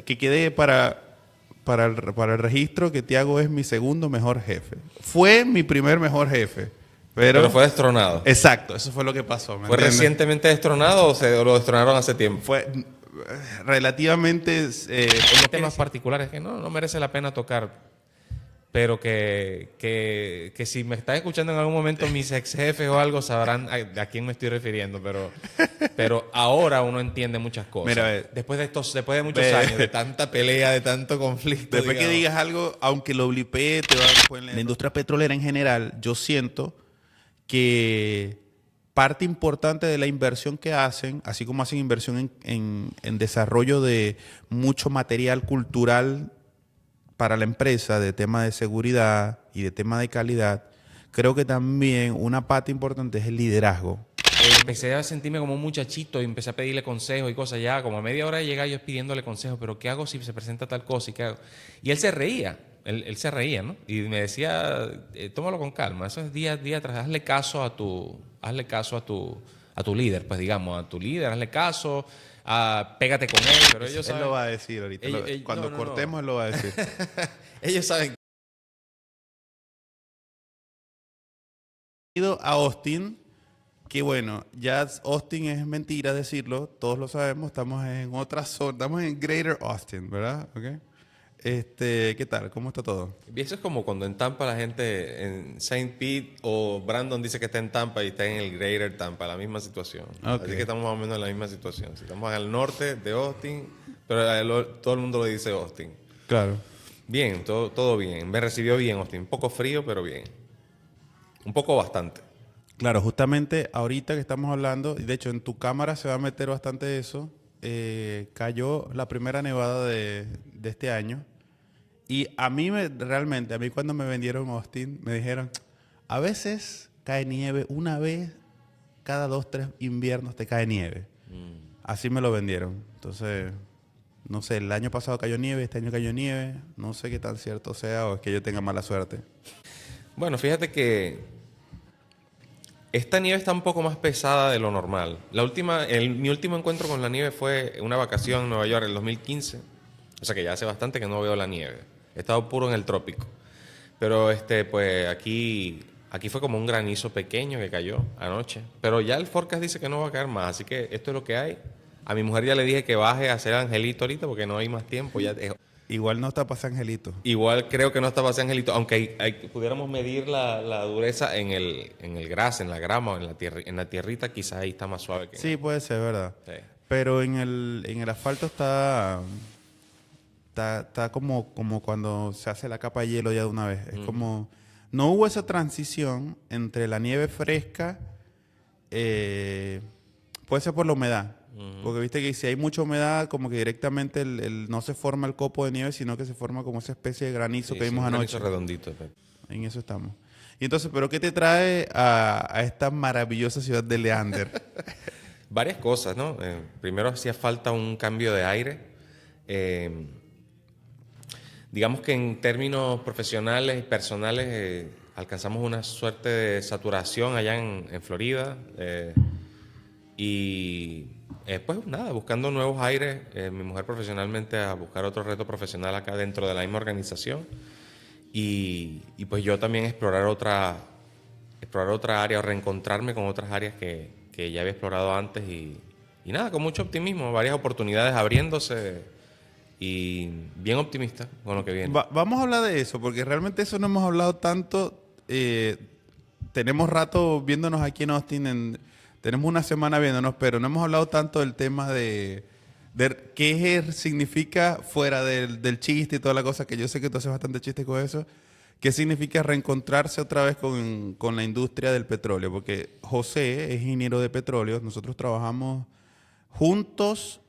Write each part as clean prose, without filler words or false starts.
que quede para el registro que Tiago es mi segundo mejor jefe. Fue mi primer mejor jefe, Pero fue destronado. Exacto, eso fue lo que pasó. ¿Me ¿Fue entiendes? recientemente destronado o lo destronaron hace tiempo? Fue relativamente... Hay temas particulares que no merece la pena tocar. Pero que si me estás escuchando en algún momento mis ex jefes o algo sabrán a quién me estoy refiriendo, pero ahora uno entiende muchas cosas. Mira, después de muchos años, de tanta pelea, de tanto conflicto. Después que digamos. digas algo, aunque lo blipee, te va a después en la industria petrolera en general, yo siento que parte importante de la inversión que hacen, así como hacen inversión en desarrollo de mucho material cultural para la empresa, de tema de seguridad y de tema de calidad, creo que también una parte importante es el liderazgo. Empecé a sentirme como un muchachito y empecé a pedirle consejos y cosas. Ya como a media hora de llegar yo pidiéndole consejos, pero ¿qué hago si se presenta tal cosa? ¿Y qué hago? Y él se reía, él se reía, ¿no? Y me decía, tómalo con calma, eso es día a día atrás, hazle caso a tu líder, pues digamos, a tu líder, hazle caso, pégate con él, pero ellos Él saben. lo va a decir ahorita. Cuando cortemos, él lo va a decir. Ellos saben. Ido a Austin, que bueno, ya Austin es mentira decirlo, todos lo sabemos, estamos en otra zona, estamos en Greater Austin, ¿verdad? Okay. ¿Qué tal? ¿Cómo está todo? Y eso es como cuando en Tampa la gente en Saint Pete o Brandon dice que está en Tampa y está en el Greater Tampa, la misma situación. Okay. Así que estamos más o menos en la misma situación. Si estamos al norte de Austin, pero todo el mundo le dice Austin. Claro. Bien, todo bien. Me recibió bien Austin. Un poco frío, pero bien. Un poco bastante. Claro, justamente ahorita que estamos hablando, y de hecho en tu cámara se va a meter bastante eso, cayó la primera nevada de este año. Y a mí realmente, a mí cuando me vendieron Austin, me dijeron, a veces cae nieve, una vez cada 2, 3 inviernos te cae nieve. Así me lo vendieron. Entonces, no sé, el año pasado cayó nieve, este año cayó nieve, no sé qué tan cierto sea o es que yo tenga mala suerte. Bueno, fíjate que esta nieve está un poco más pesada de lo normal. Mi último encuentro con la nieve fue una vacación en Nueva York en el 2015. O sea que ya hace bastante que no veo la nieve. He estado puro en el trópico. Pero pues aquí fue como un granizo pequeño que cayó anoche. Pero ya el forecast dice que no va a caer más. Así que esto es lo que hay. A mi mujer ya le dije que baje a hacer Angelito ahorita porque no hay más tiempo. Igual no está para San Angelito. Igual creo que no está para hacer Angelito, aunque pudiéramos medir la dureza en el gras, en la grama o en la tierrita, quizás ahí está más suave que Sí, puede ser, ¿verdad? Sí. Pero en el asfalto está como cuando se hace la capa de hielo ya de una vez. Es como... No hubo esa transición entre la nieve fresca, puede ser por la humedad. Porque viste que si hay mucha humedad, como que directamente no se forma el copo de nieve, sino que se forma como esa especie de granizo que vimos un anoche. granizo redondito. En eso estamos. Y entonces, ¿pero qué te trae a esta maravillosa ciudad de Leander? Varias cosas, ¿no? Primero hacía falta un cambio de aire. Digamos que en términos profesionales y personales alcanzamos una suerte de saturación allá en Florida. Y pues nada, buscando nuevos aires, mi mujer profesionalmente a buscar otro reto profesional acá dentro de la misma organización y pues yo también explorar otra área o reencontrarme con otras áreas que ya había explorado antes y nada, con mucho optimismo, varias oportunidades abriéndose y bien optimista con lo que viene. Vamos a hablar de eso, porque realmente eso no hemos hablado tanto. Tenemos rato viéndonos aquí en Austin, tenemos una semana viéndonos, pero no hemos hablado tanto del tema de qué significa fuera del chiste y toda la cosa, que yo sé que tú haces bastante chiste con eso. ¿Qué significa reencontrarse otra vez con la industria del petróleo? Porque José es ingeniero de petróleo, nosotros trabajamos juntos,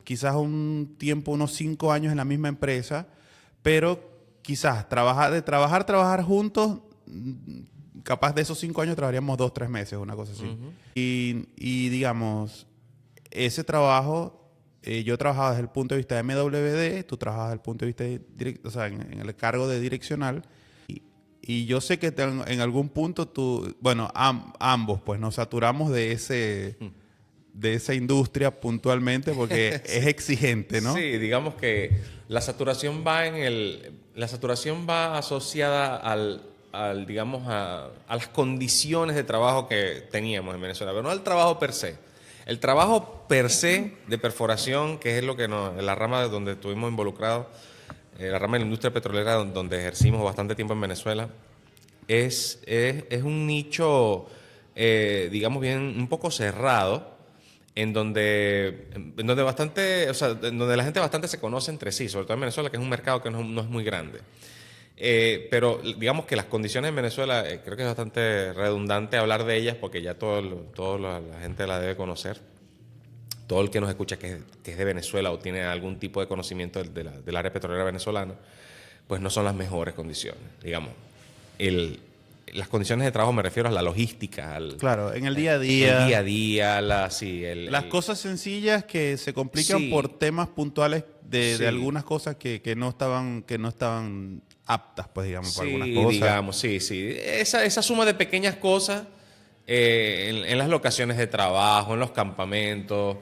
quizás un tiempo, unos 5 años en la misma empresa, pero quizás trabajar juntos, capaz de esos 5 años trabajaríamos 2, 3 meses, una cosa así. Y digamos, ese trabajo, yo trabajaba desde el punto de vista de MWD, tú trabajabas desde el punto de vista o sea, en el cargo de direccional. Y yo sé que en algún punto ambos pues nos saturamos de esa industria puntualmente porque es exigente, ¿no? Sí, digamos que la saturación va asociada digamos, a las condiciones de trabajo que teníamos en Venezuela, pero no al trabajo per se. El trabajo per se de perforación, que es lo que la rama donde estuvimos involucrados, la rama de la industria petrolera donde ejercimos bastante tiempo en Venezuela, es un nicho, digamos bien, un poco cerrado, en donde bastante, o sea, en donde la gente bastante se conoce entre sí, sobre todo en Venezuela, que es un mercado que no es muy grande. Pero digamos que las condiciones en Venezuela, creo que es bastante redundante hablar de ellas porque ya la gente la debe conocer. Todo el que nos escucha que es de Venezuela o tiene algún tipo de conocimiento del área petrolera venezolana, pues no son las mejores condiciones, digamos. Las condiciones de trabajo me refiero a la logística. Claro, en el día a día. El día a día, las cosas sencillas que se complican sí, por temas puntuales de sí. algunas cosas que no estaban aptas, pues digamos, para algunas Sí, cosas. digamos, sí. Esa suma de pequeñas cosas en las locaciones de trabajo, en los campamentos,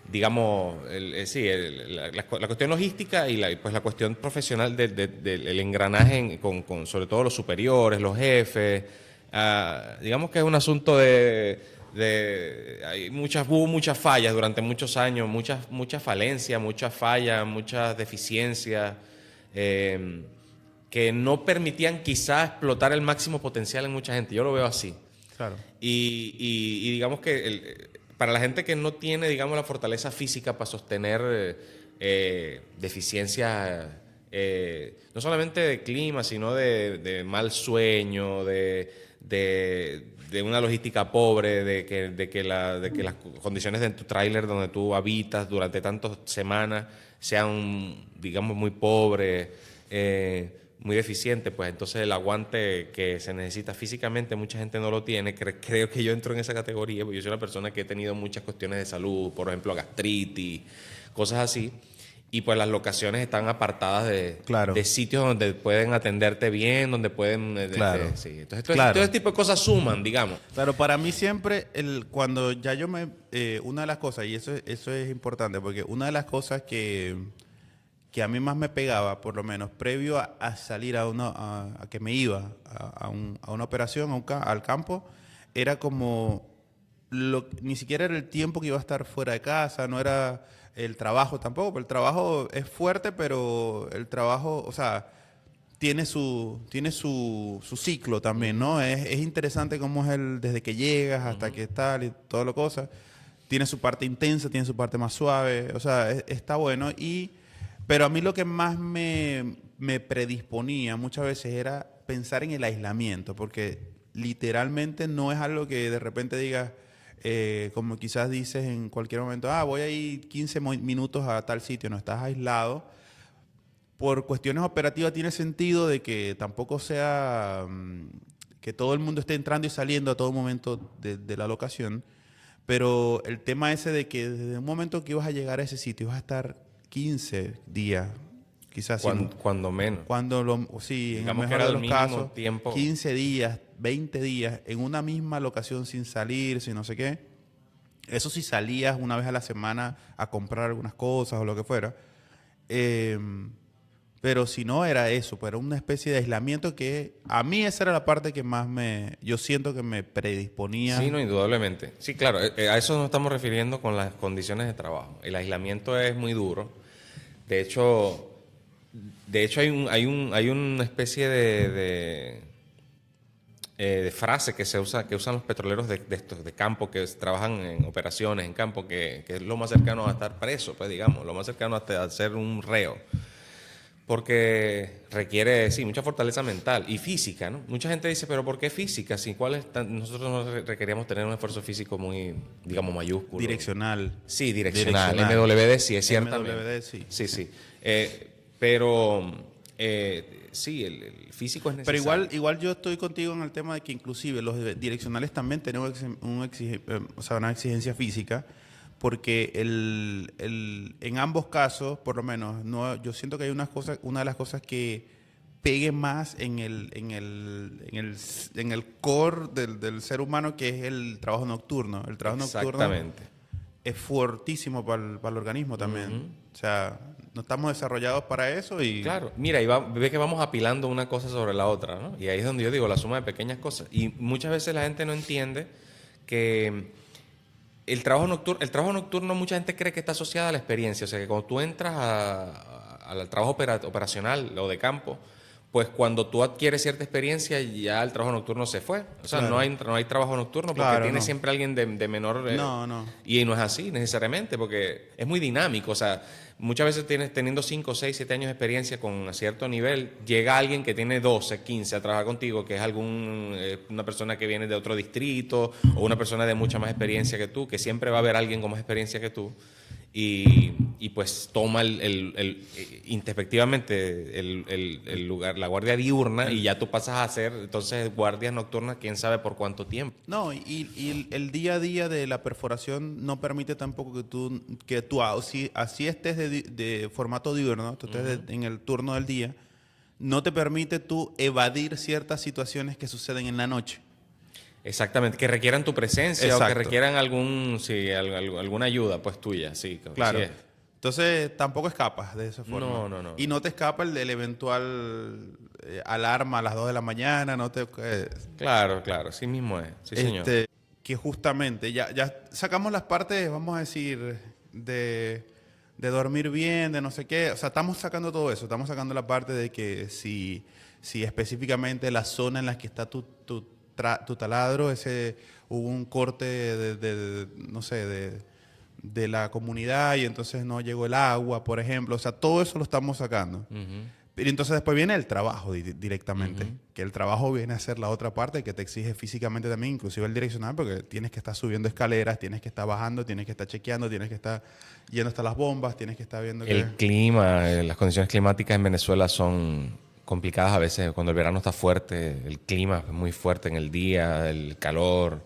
digamos, la cuestión logística y pues la cuestión profesional del engranaje sobre todo los superiores, los jefes. Digamos que es un asunto hubo muchas fallas durante muchos años, muchas falencias, muchas fallas, muchas deficiencias. Que no permitían quizás explotar el máximo potencial en mucha gente. Yo lo veo así. Claro. Y digamos que para la gente que no tiene, digamos, la fortaleza física para sostener deficiencias, no solamente de clima, sino de mal sueño, de una logística pobre, de que las condiciones de tu tráiler donde tú habitas durante tantas semanas sean, digamos, muy pobres, muy deficiente, pues entonces el aguante que se necesita físicamente mucha gente no lo tiene. Creo que yo entro en esa categoría, porque yo soy una persona que he tenido muchas cuestiones de salud, por ejemplo gastritis, cosas así, y pues las locaciones están apartadas de sitios donde pueden atenderte bien, donde pueden... Claro. Sí. Entonces todo ese tipo de cosas suman, digamos. Claro, para mí siempre, cuando ya una de las cosas, y eso es importante, porque una de las cosas que a mí más me pegaba, por lo menos previo a salir a que me iba a una operación, al campo, era como, ni siquiera era el tiempo que iba a estar fuera de casa, no era el trabajo tampoco, porque el trabajo es fuerte, pero el trabajo, o sea, tiene su ciclo también, ¿no? Es interesante cómo es desde que llegas hasta que tal y toda la cosa. Tiene su parte intensa, tiene su parte más suave, o sea, está bueno. Pero a mí lo que más me predisponía muchas veces era pensar en el aislamiento, porque literalmente no es algo que de repente digas, como quizás dices en cualquier momento, voy a ir 15 minutos a tal sitio, no estás aislado. Por cuestiones operativas tiene sentido de que tampoco sea que todo el mundo esté entrando y saliendo a todo momento de la locación, pero el tema ese de que desde un momento que ibas a llegar a ese sitio vas a estar 15 días, quizás. Cuando menos. Sí, en el Digamos que mejor era de el los mínimo casos, tiempo. 15 días, 20 días en una misma locación sin salir, sin no sé qué. Eso sí salías una vez a la semana a comprar algunas cosas o lo que fuera. Pero si no era eso, pues era una especie de aislamiento que a mí esa era la parte que más yo siento que me predisponía. Sí, no, indudablemente. Sí, claro, a eso nos estamos refiriendo con las condiciones de trabajo. El aislamiento es muy duro. De hecho hay una especie de frase que usan los petroleros de campo que trabajan en operaciones en campo, que es lo más cercano a estar preso, pues digamos, lo más cercano a ser un reo. Porque requiere, sí, mucha fortaleza mental y física, ¿no? Mucha gente dice, pero ¿por qué física? Nosotros no requeríamos tener un esfuerzo físico muy, digamos, mayúsculo. Direccional. Sí, direccional. MWD sí, es ciertamente. MWD sí. Sí. Pero sí, el físico es necesario. Pero igual yo estoy contigo en el tema de que inclusive los direccionales también tienen una exigencia física, porque en ambos casos, por lo menos, yo siento que hay una de las cosas que pegue más en el core del ser humano, que es el trabajo nocturno. El trabajo nocturno. Exactamente. es fuertísimo para el organismo también. O sea, no estamos desarrollados para eso y... Claro, mira, ve que vamos apilando una cosa sobre la otra, ¿no? Y ahí es donde yo digo, la suma de pequeñas cosas. Y muchas veces la gente no entiende que el trabajo nocturno mucha gente cree que está asociado a la experiencia. O sea, que cuando tú entras al trabajo operacional o de campo, pues cuando tú adquieres cierta experiencia, ya el trabajo nocturno se fue. O sea, Claro. no hay trabajo nocturno porque Claro, tiene no. siempre alguien de menor... No. Y no es así necesariamente, porque es muy dinámico. O sea, muchas veces teniendo 5, 6, 7 años de experiencia con cierto nivel, llega alguien que tiene 12, 15 a trabajar contigo, que es una persona que viene de otro distrito o una persona de mucha más experiencia que tú, que siempre va a haber alguien con más experiencia que tú. Y pues toma introspectivamente el lugar, la guardia diurna, y ya tú pasas a hacer entonces guardias nocturnas, quién sabe por cuánto tiempo. No, y el día a día de la perforación no permite tampoco que tú así estés de formato diurno, ¿no? Tú estés en el turno del día, no te permite tú evadir ciertas situaciones que suceden en la noche. Exactamente, que requieran tu presencia. Exacto. O que requieran alguna ayuda pues tuya, sí. Claro. Así es. Entonces tampoco escapas de esa forma. No. Y no te escapa el eventual alarma a las 2 de la mañana, no te... Claro, sí mismo es, sí señor. Que justamente ya sacamos las partes, vamos a decir, de dormir bien, de no sé qué. O sea, estamos sacando todo eso. Estamos sacando la parte de que si específicamente la zona en la que está tu taladro, hubo un corte no sé, de la comunidad y entonces no llegó el agua, por ejemplo. O sea, todo eso lo estamos sacando. Pero entonces después viene el trabajo directamente, que el trabajo viene a ser la otra parte que te exige físicamente también, inclusive el direccional, porque tienes que estar subiendo escaleras, tienes que estar bajando, tienes que estar chequeando, tienes que estar yendo hasta las bombas, tienes que estar viendo El clima, las condiciones climáticas en Venezuela son complicadas a veces. Cuando el verano está fuerte, el clima es muy fuerte en el día, el calor,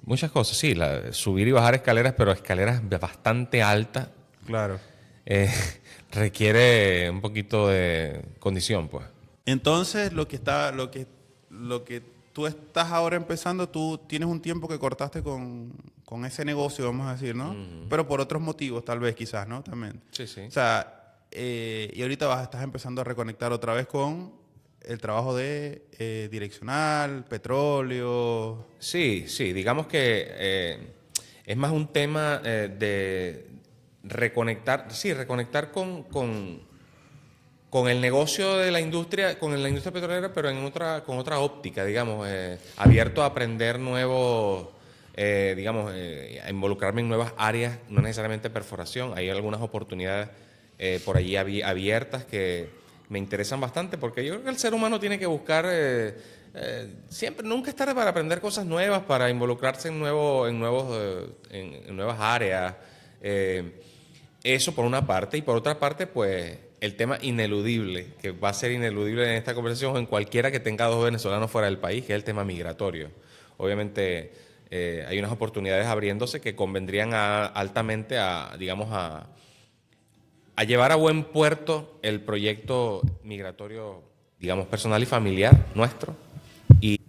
muchas cosas. Sí, subir y bajar escaleras, pero escaleras bastante altas. Claro. Requiere un poquito de condición, pues. Entonces, lo que tú estás ahora empezando, tú tienes un tiempo que cortaste con ese negocio, vamos a decir, ¿no? Pero por otros motivos, tal vez, quizás, ¿no? También. Sí. O sea, y ahorita estás empezando a reconectar otra vez con el trabajo de direccional, petróleo. Sí, digamos que es más un tema de reconectar con el negocio de la industria, con la industria petrolera, pero con otra óptica, digamos, abierto a aprender nuevos, a involucrarme en nuevas áreas, no necesariamente perforación. Hay algunas oportunidades por allí abiertas que me interesan bastante, porque yo creo que el ser humano tiene que buscar siempre, nunca es tarde para aprender cosas nuevas, para involucrarse en nuevas áreas. Eso por una parte, y por otra parte, pues el tema ineludible, que va a ser ineludible en esta conversación en cualquiera que tenga dos venezolanos fuera del país, que es el tema migratorio. Obviamente hay unas oportunidades abriéndose que convendrían altamente a llevar a buen puerto el proyecto migratorio, digamos, personal y familiar nuestro. Y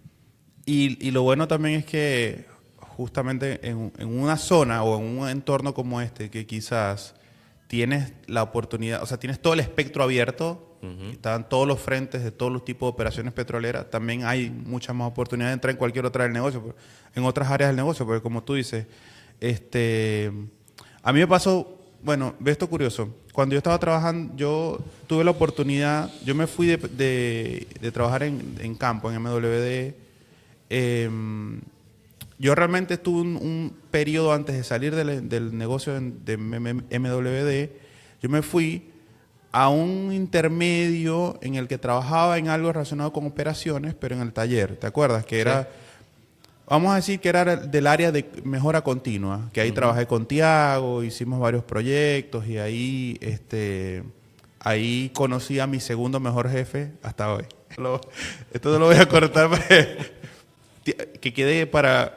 lo bueno también es que justamente en una zona o en un entorno como este, que quizás tienes la oportunidad, o sea, tienes todo el espectro abierto, están todos los frentes de todos los tipos de operaciones petroleras, también hay mucha más oportunidad de entrar en cualquier otra del negocio, en otras áreas del negocio, porque como tú dices, a mí me pasó, bueno, ve esto curioso, cuando yo estaba trabajando, yo tuve la oportunidad, yo me fui de trabajar en campo, en MWD. Yo realmente estuve un periodo antes de salir del negocio de MWD, yo me fui a un intermedio en el que trabajaba en algo relacionado con operaciones, pero en el taller, ¿te acuerdas? Que era, vamos a decir que era del área de mejora continua, que ahí trabajé con Tiago, hicimos varios proyectos y ahí conocí a mi segundo mejor jefe hasta hoy. Esto no lo voy a cortar que quede para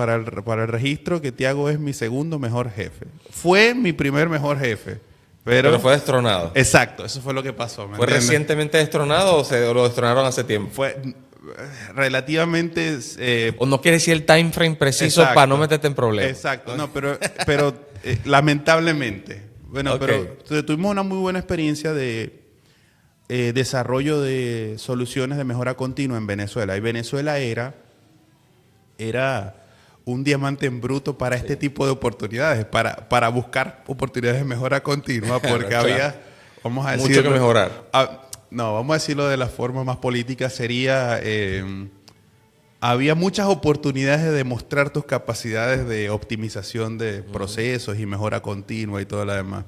el registro que Tiago es mi segundo mejor jefe. Fue mi primer mejor jefe. Pero fue destronado. Exacto, eso fue lo que pasó. ¿Fue recientemente destronado o lo destronaron hace tiempo? relativamente... O no quieres decir el time frame preciso exacto, para no meterte en problemas. Exacto, no, pero lamentablemente. Bueno, Ok. pero tuvimos una muy buena experiencia de desarrollo de soluciones de mejora continua en Venezuela. Y Venezuela era un diamante en bruto para este tipo de oportunidades, para buscar oportunidades de mejora continua, porque Claro, había, vamos a mucho decirlo, que mejorar. no, vamos a decirlo de la forma más política, sería, había muchas oportunidades de demostrar tus capacidades de optimización de procesos y mejora continua y todo lo demás.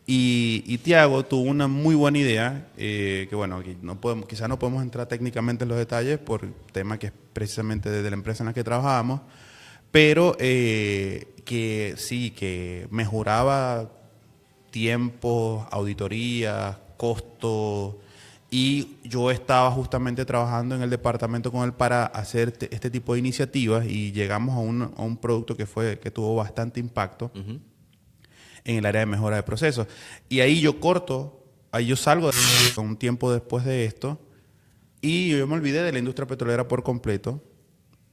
Y Tiago tuvo una muy buena idea, que bueno, aquí quizás no podemos entrar técnicamente en los detalles por tema que es precisamente desde la empresa en la que trabajábamos, pero que sí, que mejoraba tiempos, auditorías, costos, y yo estaba justamente trabajando en el departamento con él para hacer este tipo de iniciativas y llegamos a un producto que tuvo bastante impacto en el área de mejora de procesos. Y ahí ahí yo salgo un tiempo después de esto y yo me olvidé de la industria petrolera por completo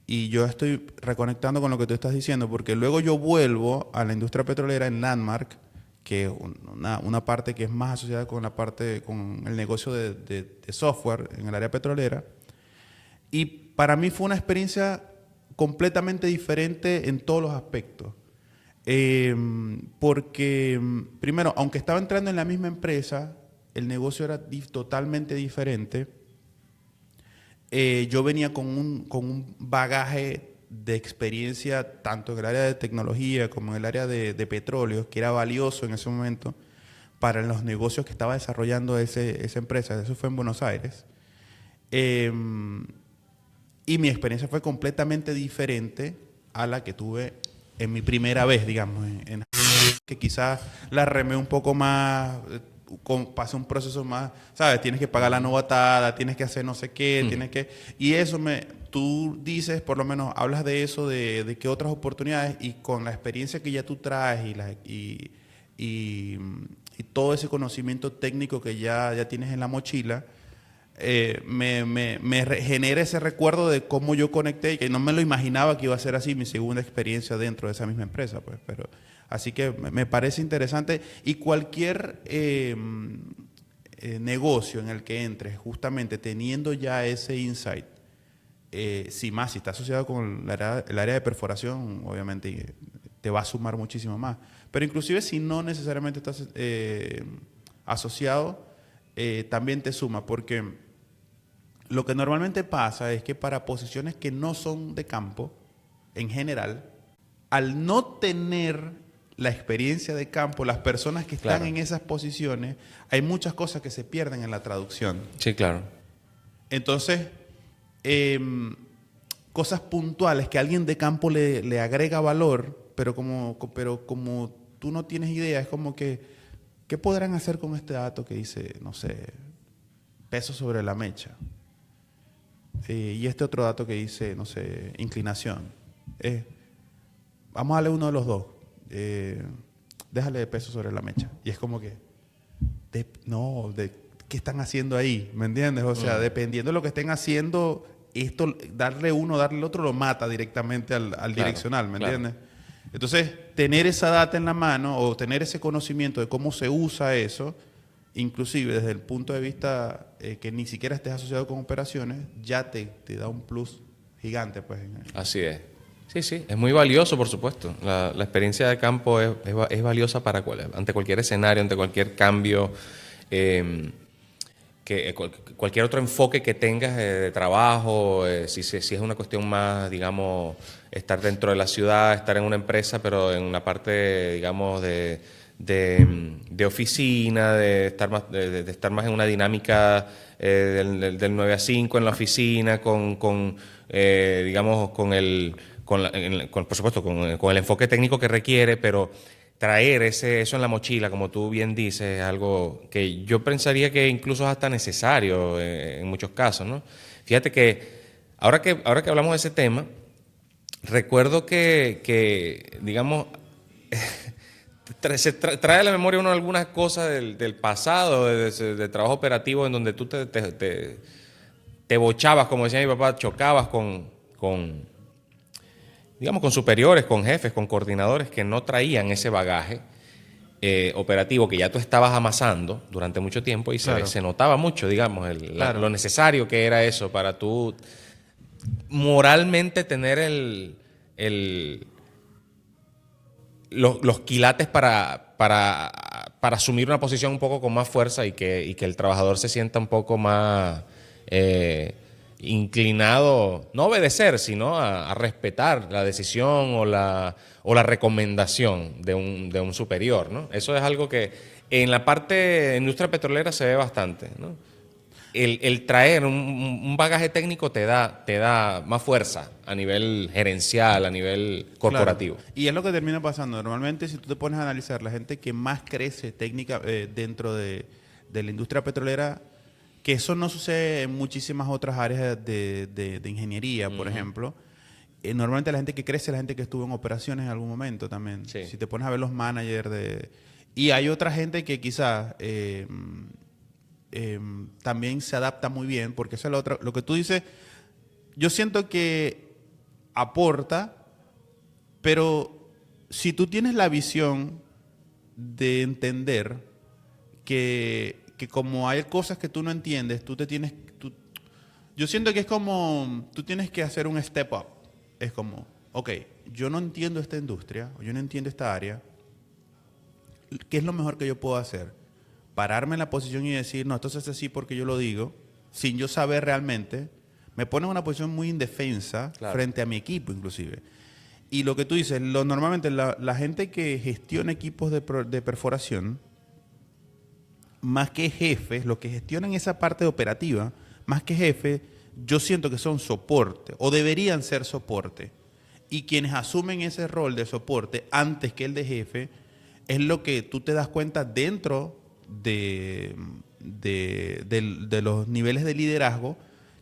y yo estoy reconectando con lo que tú estás diciendo porque luego yo vuelvo a la industria petrolera en Landmark, que es una parte que es más asociada con con el negocio de software en el área petrolera. Y para mí fue una experiencia completamente diferente en todos los aspectos. Porque, primero, aunque estaba entrando en la misma empresa, el negocio era totalmente diferente. Yo venía con un bagaje de experiencia tanto en el área de tecnología como en el área de petróleo, que era valioso en ese momento para los negocios que estaba desarrollando esa empresa. Eso fue en Buenos Aires. Eh, y mi experiencia fue completamente diferente a la que tuve en mi primera vez, digamos, que quizás la remé un poco más, pasé un proceso más, ¿sabes? Tienes que pagar la novatada, tienes que hacer no sé qué, tienes que... Y eso tú dices, por lo menos, hablas de eso, de qué otras oportunidades, y con la experiencia que ya tú traes y todo ese conocimiento técnico que ya tienes en la mochila, genera ese recuerdo de cómo yo conecté y que no me lo imaginaba que iba a ser así mi segunda experiencia dentro de esa misma empresa, pues. Pero así que me parece interesante y cualquier negocio en el que entres, justamente teniendo ya ese insight, si está asociado con el área de perforación, obviamente te va a sumar muchísimo más. Pero inclusive si no necesariamente estás asociado, también te suma, porque lo que normalmente pasa es que para posiciones que no son de campo, en general, al no tener la experiencia de campo, las personas que están en esas posiciones, hay muchas cosas que se pierden en la traducción. Sí, claro. Entonces, cosas puntuales que alguien de campo le agrega valor, pero como tú no tienes idea, es como que, ¿qué podrán hacer con este dato que dice, no sé, peso sobre la mecha? Y este otro dato que dice, no sé, inclinación. Vamos a darle uno de los dos. Déjale de peso sobre la mecha. Y es como que, ¿qué están haciendo ahí? ¿Me entiendes? O sea, dependiendo de lo que estén haciendo, esto, darle uno, darle el otro, lo mata directamente al direccional, ¿me entiendes? Entonces, tener esa data en la mano o tener ese conocimiento de cómo se usa eso, inclusive desde el punto de vista que ni siquiera estés asociado con operaciones, ya te da un plus gigante, pues. Así es. Sí, sí, es muy valioso, por supuesto. La experiencia de campo es valiosa ante cualquier escenario, ante cualquier cambio, cualquier otro enfoque que tengas de trabajo, si es una cuestión más, digamos, estar dentro de la ciudad, estar en una empresa, pero en una parte, digamos, de oficina, de estar más en una dinámica del 9 a 5 en la oficina, digamos, por supuesto, con el enfoque técnico que requiere, pero traer eso en la mochila, como tú bien dices, es algo que yo pensaría que incluso es hasta necesario en muchos casos, ¿no? Fíjate que ahora que hablamos de ese tema, recuerdo que digamos, trae a la memoria uno algunas cosas del pasado, de trabajo operativo en donde tú te bochabas, como decía mi papá, chocabas digamos, con superiores, con jefes, con coordinadores que no traían ese bagaje operativo que ya tú estabas amasando durante mucho tiempo y Claro. se notaba mucho, digamos, Claro. lo necesario que era eso para tú moralmente tener los quilates para asumir una posición un poco con más fuerza y que el trabajador se sienta un poco más inclinado, no a obedecer, sino a respetar la decisión o la recomendación de un superior, ¿no? Eso es algo que en la parte de industria petrolera se ve bastante, ¿no? El traer un bagaje técnico te da más fuerza a nivel gerencial, a nivel corporativo. Claro. Y es lo que termina pasando. Normalmente, si tú te pones a analizar, la gente que más crece técnica dentro de la industria petrolera, que eso no sucede en muchísimas otras áreas de ingeniería, por ejemplo. Normalmente la gente que crece es la gente que estuvo en operaciones en algún momento también. Sí. Si te pones a ver los managers Y hay otra gente que quizás también se adapta muy bien, porque eso es lo que tú dices. Yo siento que aporta, pero si tú tienes la visión de entender que como hay cosas que tú no entiendes, yo siento que es como, tú tienes que hacer un step up. Es como, ok, yo no entiendo esta industria, o yo no entiendo esta área, ¿qué es lo mejor que yo puedo hacer? Pararme en la posición y decir, no, esto se hace así porque yo lo digo, sin yo saber realmente, me pone en una posición muy indefensa frente a mi equipo inclusive. Y lo que tú dices, normalmente la gente que gestiona equipos de perforación, más que jefes, los que gestionan esa parte operativa, más que jefes, yo siento que son soporte, o deberían ser soporte. Y quienes asumen ese rol de soporte antes que el de jefe, es lo que tú te das cuenta dentro de los niveles de liderazgo,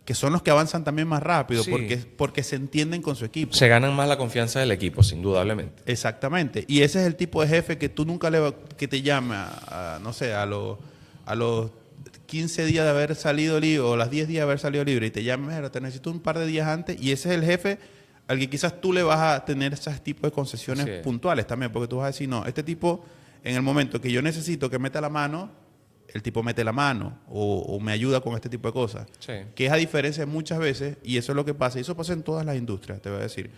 que son los que avanzan también más rápido, Sí. porque se entienden con su equipo. Se ganan más la confianza del equipo, sin indudablemente. Exactamente. Y ese es el tipo de jefe que tú nunca que te llama, no sé, a los 15 días de haber salido libre, o las 10 días de haber salido libre, y te llama, mira, te necesito un par de días antes, y ese es el jefe al que quizás tú le vas a tener ese tipo de concesiones puntuales también, porque tú vas a decir, no, este tipo, en el momento que yo necesito que meta la mano, el tipo mete la mano o me ayuda con este tipo de cosas. Sí. Que es a diferencia muchas veces, y eso es lo que pasa, y eso pasa en todas las industrias, te voy a decir.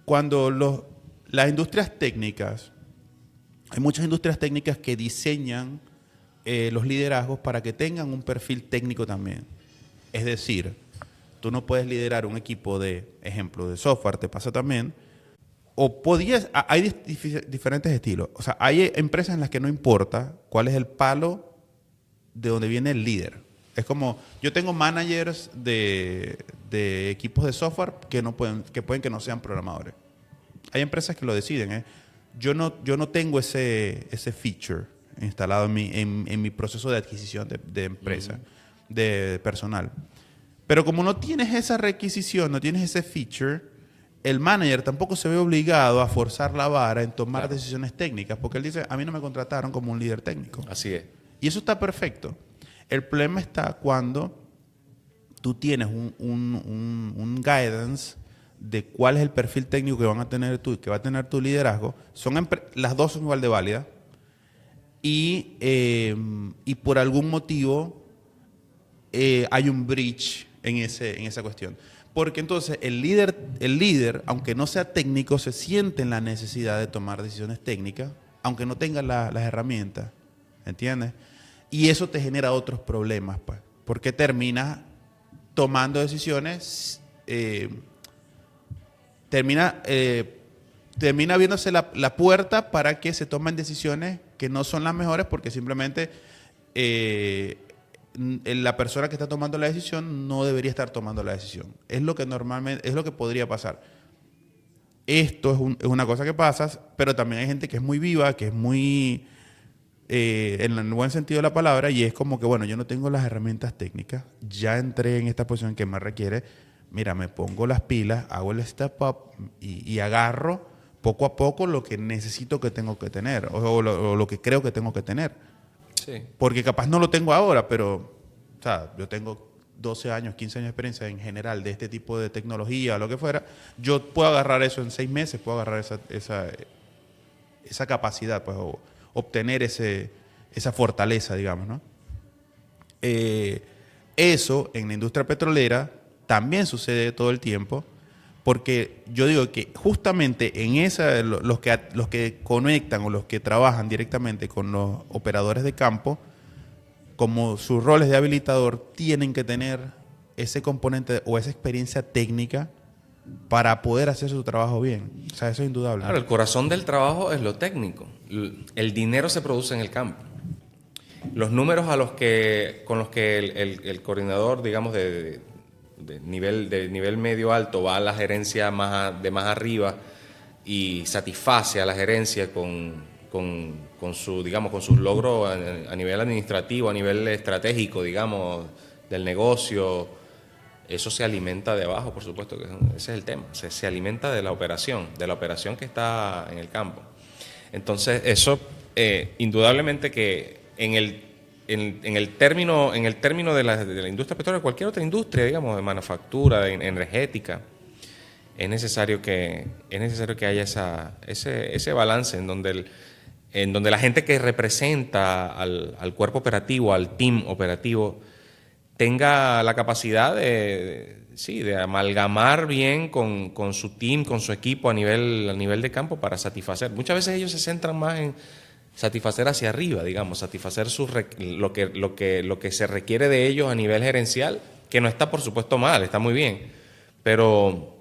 Cuando las industrias técnicas, hay muchas industrias técnicas que diseñan los liderazgos para que tengan un perfil técnico también. Es decir, tú no puedes liderar un equipo ejemplo, de software, te pasa también. O hay diferentes estilos. O sea, hay empresas en las que no importa cuál es el palo de donde viene el líder. Es como, yo tengo managers de equipos de software que pueden que no sean programadores. Hay empresas que lo deciden, ¿eh? Yo no tengo ese feature instalado en mi proceso de adquisición de empresa, de personal. Pero como no tienes esa requisición, no tienes ese feature, el manager tampoco se ve obligado a forzar la vara en tomar decisiones técnicas, porque él dice, a mí no me contrataron como un líder técnico. Así es. Y eso está perfecto. El problema está cuando tú tienes un guidance de cuál es el perfil técnico que va a tener tu liderazgo. Las dos son igual de válidas. Y por algún motivo hay un breach en esa cuestión. Porque entonces el líder, aunque no sea técnico, se siente en la necesidad de tomar decisiones técnicas, aunque no tenga las herramientas, ¿entiendes? Y eso te genera otros problemas, pues, porque terminas tomando decisiones, termina abriéndose la puerta para que se tomen decisiones que no son las mejores, porque simplemente la persona que está tomando la decisión no debería estar tomando la decisión. Es lo que podría pasar. Esto es una cosa que pasa, pero también hay gente que es muy viva, que es muy, en el buen sentido de la palabra, y es como que, bueno, yo no tengo las herramientas técnicas, ya entré en esta posición que me requiere, mira, me pongo las pilas, hago el step up y agarro poco a poco lo que necesito que tengo que tener, o lo que creo que tengo que tener. Sí. Porque capaz no lo tengo ahora, pero, o sea, yo tengo 12 años, 15 años de experiencia en general de este tipo de tecnología o lo que fuera, yo puedo agarrar eso en 6 meses, puedo agarrar esa capacidad, pues, o obtener esa fortaleza, digamos, ¿no? Eso en la industria petrolera también sucede todo el tiempo, porque yo digo que justamente en los que conectan o los que trabajan directamente con los operadores de campo, como sus roles de habilitador, tienen que tener ese componente o esa experiencia técnica para poder hacer su trabajo bien. O sea, eso es indudable. Claro, el corazón del trabajo es lo técnico. El dinero se produce en el campo. Los números con los que el coordinador, digamos, de nivel medio alto va a la gerencia de más arriba y satisface a la gerencia con sus logros a nivel administrativo, a nivel estratégico, digamos, del negocio. Eso se alimenta de abajo, por supuesto, que ese es el tema. Se alimenta de la operación que está en el campo. Entonces, eso, indudablemente que en el término de la industria petrolera, cualquier otra industria, digamos, de manufactura, de energética, es necesario que haya ese balance en donde la gente que representa al cuerpo operativo, al team operativo, tenga la capacidad de amalgamar bien con su team, con su equipo a nivel de campo para satisfacer. Muchas veces ellos se centran más en satisfacer hacia arriba, digamos, satisfacer lo que se requiere de ellos a nivel gerencial, que no está, por supuesto, mal, está muy bien, pero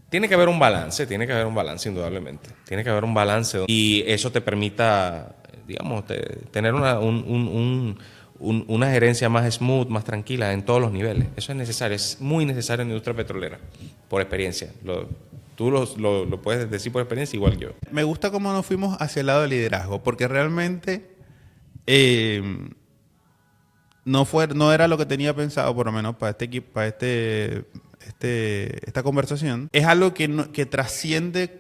tiene que haber un balance, indudablemente. Tiene que haber un balance y eso te permita, digamos, tener una gerencia más smooth, más tranquila en todos los niveles. Eso es necesario, es muy necesario en la industria petrolera, por experiencia. Tú lo puedes decir por experiencia igual que yo. Me gusta cómo nos fuimos hacia el lado del liderazgo, porque realmente no era lo que tenía pensado, por lo menos para este equipo, para esta conversación. Es algo que trasciende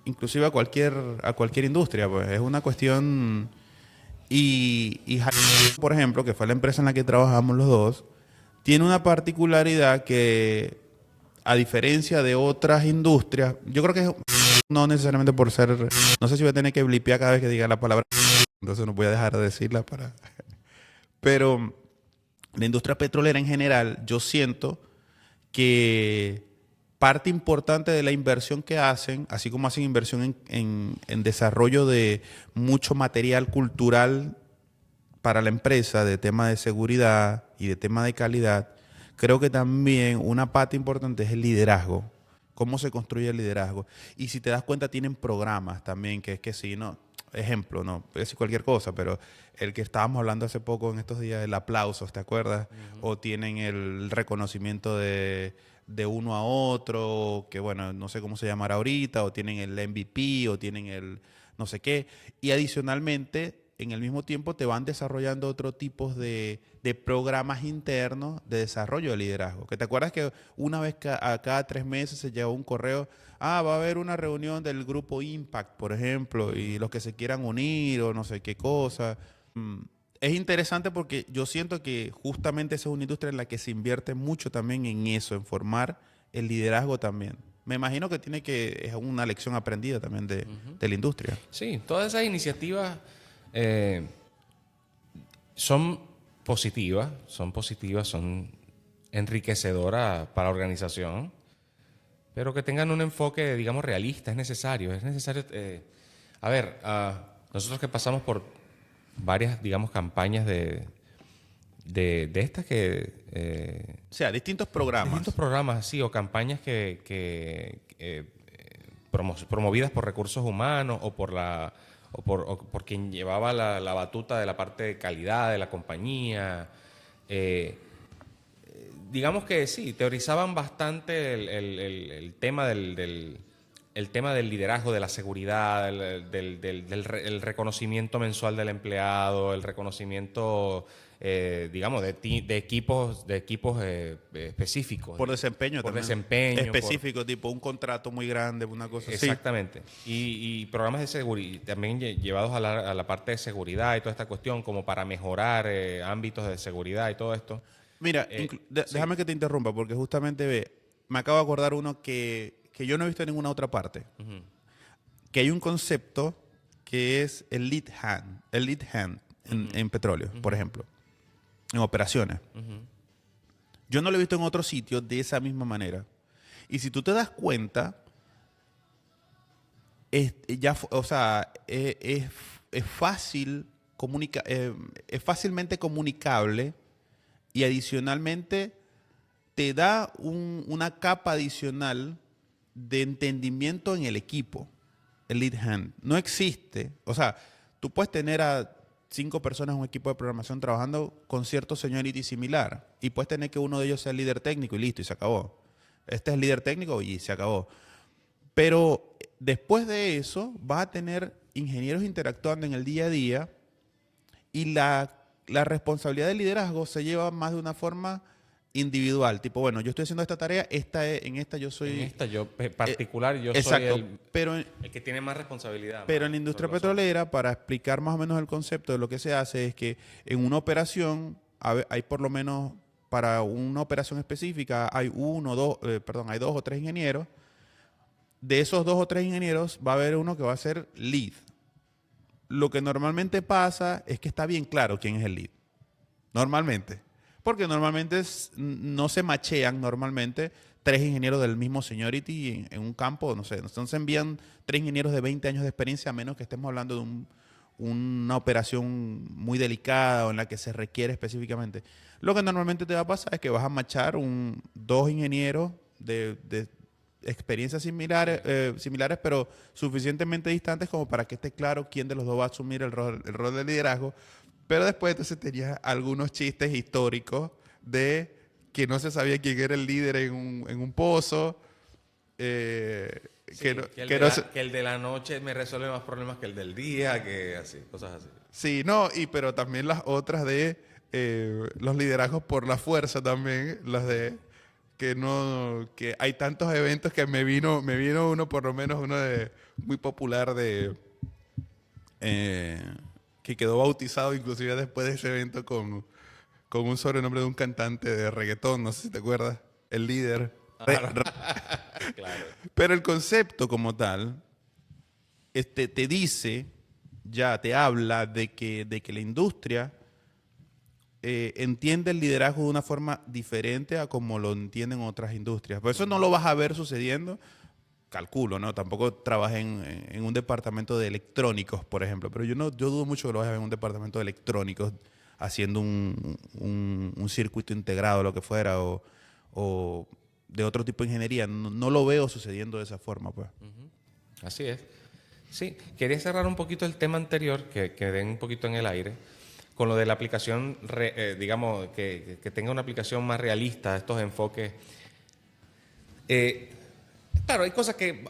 inclusive a cualquier industria, pues es una cuestión. Y por ejemplo, que fue la empresa en la que trabajamos los dos, tiene una particularidad que, a diferencia de otras industrias, yo creo que no necesariamente por ser, no sé si voy a tener que blipear cada vez que diga la palabra, entonces no voy a dejar de decirla pero la industria petrolera en general, yo siento que parte importante de la inversión que hacen, así como hacen inversión en desarrollo de mucho material cultural para la empresa, de tema de seguridad y de tema de calidad, creo que también una parte importante es el liderazgo. Cómo se construye el liderazgo. Y si te das cuenta, tienen programas también, que es que sí, no, ejemplo, no, puede decir cualquier cosa, pero el que estábamos hablando hace poco en estos días, el aplauso, ¿te acuerdas? Uh-huh. O tienen el reconocimiento de uno a otro, que bueno, no sé cómo se llamará ahorita, o tienen el MVP, o tienen el no sé qué. Y adicionalmente, en el mismo tiempo te van desarrollando otros tipos de programas internos de desarrollo de liderazgo. Que te acuerdas que una vez a cada 3 meses se lleva un correo, va a haber una reunión del grupo Impact, por ejemplo, y los que se quieran unir o no sé qué cosa. Es interesante porque yo siento que justamente esa es una industria en la que se invierte mucho también en eso, en formar el liderazgo también. Me imagino que es una lección aprendida también de la industria. Sí, todas esas iniciativas son positivas, son enriquecedoras para la organización, pero que tengan un enfoque, digamos, realista, es necesario. Nosotros que pasamos por varias, digamos, campañas de estas que... distintos programas. Distintos programas, sí, o campañas promovidas por recursos humanos o por quien llevaba la batuta de la parte de calidad de la compañía. Digamos que sí, teorizaban bastante el tema el tema del liderazgo, de la seguridad, el reconocimiento mensual del empleado, el reconocimiento, digamos, de equipos específicos. Por desempeño por también. Desempeño. Específico, tipo un contrato muy grande, una cosa así. Exactamente. Y programas de seguridad, también llevados a la parte de seguridad y toda esta cuestión, como para mejorar ámbitos de seguridad y todo esto. Mira, Sí. déjame que te interrumpa, porque justamente me acabo de acordar uno que yo no he visto en ninguna otra parte. Ujú, Que hay un concepto que es el lead hand ujú, en petróleo, por ujú, ejemplo, en operaciones. ujú. Yo no lo he visto en otro sitio de esa misma manera. Y si tú te das cuenta, o sea, es fácil es fácilmente comunicable y adicionalmente te da una capa adicional de entendimiento en el equipo, el lead hand. No existe. O sea, tú puedes tener a 5 personas en un equipo de programación trabajando con cierto seniority similar y puedes tener que uno de ellos sea el líder técnico y listo, y se acabó. Este es el líder técnico y se acabó. Pero después de eso, vas a tener ingenieros interactuando en el día a día y la responsabilidad del liderazgo se lleva más de una forma individual. Tipo, bueno, yo estoy haciendo esta tarea, en esta yo En soy... esta, yo eh, particular, yo soy exacto, el que tiene más responsabilidad pero en la sobre industria el asunto. petrolera, para explicar más o menos el concepto de lo que se hace, es que en una operación hay por lo menos, para una operación específica, hay 2 o 3 ingenieros. De esos 2 o 3 ingenieros va a haber uno que va a ser lead. Lo que normalmente pasa es que está bien claro quién es el lead. Normalmente. Porque normalmente no se machean normalmente 3 ingenieros del mismo seniority en un campo, no sé. No se envían 3 ingenieros de 20 años de experiencia a menos que estemos hablando de una operación muy delicada o en la que se requiere específicamente. Lo que normalmente te va a pasar es que vas a machar 2 ingenieros de experiencias similares, pero suficientemente distantes como para que esté claro quién de los dos va a asumir el rol de liderazgo. Pero después entonces tenías algunos chistes históricos de que no se sabía quién era el líder en un pozo. Sí, que el de la noche me resuelve más problemas que el del día, que así, cosas así. Sí, no, pero también las otras de los liderazgos por la fuerza también, las de que hay tantos eventos que me vino uno, por lo menos uno de muy popular eh, que quedó bautizado inclusive después de ese evento con un sobrenombre de un cantante de reggaetón, no sé si te acuerdas, el líder. Claro. Pero el concepto como tal, te habla de que la industria entiende el liderazgo de una forma diferente a como lo entienden otras industrias. Por eso no lo vas a ver sucediendo, calculo, ¿no? Tampoco trabajé en un departamento de electrónicos, por ejemplo, pero yo dudo mucho que lo vayas a ver en un departamento de electrónicos haciendo un circuito integrado, lo que fuera, o de otro tipo de ingeniería. No, no lo veo sucediendo de esa forma, pues. Así es. Sí, quería cerrar un poquito el tema anterior, que quedé un poquito en el aire, con lo de la aplicación, digamos, que tenga una aplicación más realista a estos enfoques. Claro, hay cosas que,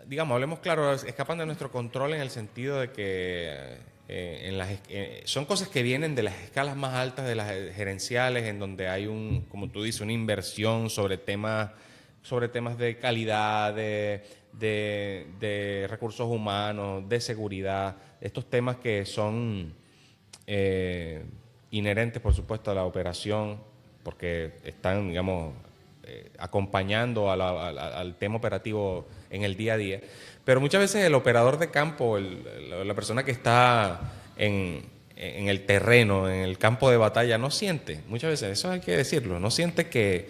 digamos, hablemos claro, escapan de nuestro control en el sentido de que son cosas que vienen de las escalas más altas de las gerenciales, en donde hay como tú dices, una inversión sobre temas de calidad, de recursos humanos, de seguridad, estos temas que son inherentes, por supuesto, a la operación, porque están, digamos, acompañando al tema operativo en el día a día. Pero muchas veces el operador de campo, la persona que está en el terreno, en el campo de batalla, no siente, muchas veces, eso hay que decirlo, no siente que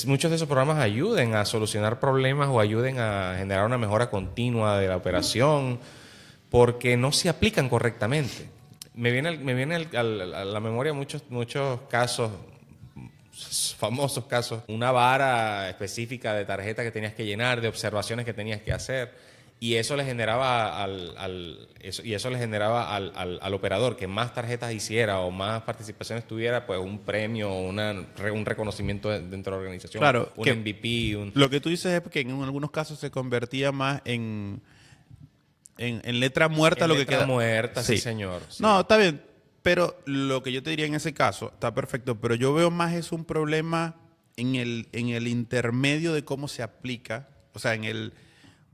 muchos de esos programas ayuden a solucionar problemas o ayuden a generar una mejora continua de la operación, porque no se aplican correctamente. Me viene a la memoria muchos casos, famosos casos, una vara específica de tarjeta que tenías que llenar, de observaciones que tenías que hacer, y eso le generaba al operador que más tarjetas hiciera o más participaciones tuviera, pues un premio, un reconocimiento dentro de la organización, Claro, un que MVP. lo que tú dices es que en algunos casos se convertía más en letra muerta En lo que letra queda. muerta, sí, Sí. señor. No, Sí. está bien. Pero lo que yo te diría en ese caso, está perfecto, pero yo veo más es un problema en el intermedio de cómo se aplica. O sea,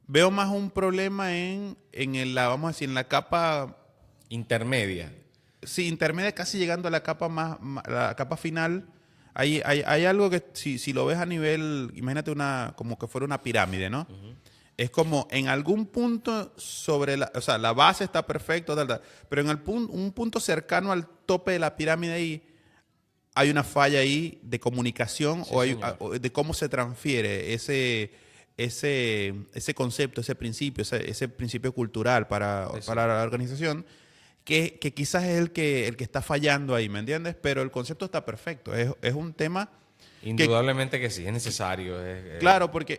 veo más un problema vamos a decir, en la capa Intermedia. sí, intermedia, casi llegando a la capa la capa final, hay algo que si lo ves a nivel, imagínate como que fuera una pirámide, ¿no? Es como en algún punto sobre o sea, la base está perfecto, tal, tal, pero en un punto cercano al tope de la pirámide ahí, hay una falla ahí de comunicación Sí, o señor. o de cómo se transfiere ese concepto, ese principio, ese principio cultural Sí, sí. para la organización, que quizás es el que está fallando ahí, ¿me entiendes? Pero el concepto está perfecto. Es un tema que, Indudablemente que sí, es necesario. claro, porque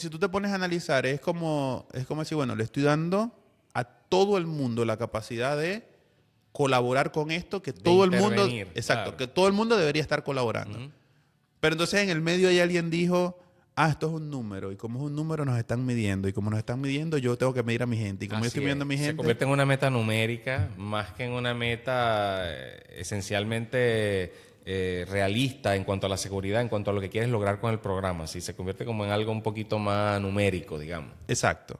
si tú te pones a analizar, es como decir, bueno, le estoy dando a todo el mundo la capacidad de colaborar con esto, que De todo el mundo, intervenir, exacto, claro. que todo el mundo debería estar colaborando. Ujú. Pero entonces en el medio hay alguien dijo, esto es un número, y como es un número nos están midiendo, y como nos están midiendo yo tengo que medir a mi gente, y como yo estoy Así midiendo es. a mi Se gente, convierte en una meta numérica más que en una meta esencialmente realista en cuanto a la seguridad, en cuanto a lo que quieres lograr con el programa. Sí, se convierte como en algo un poquito más numérico, digamos. exacto.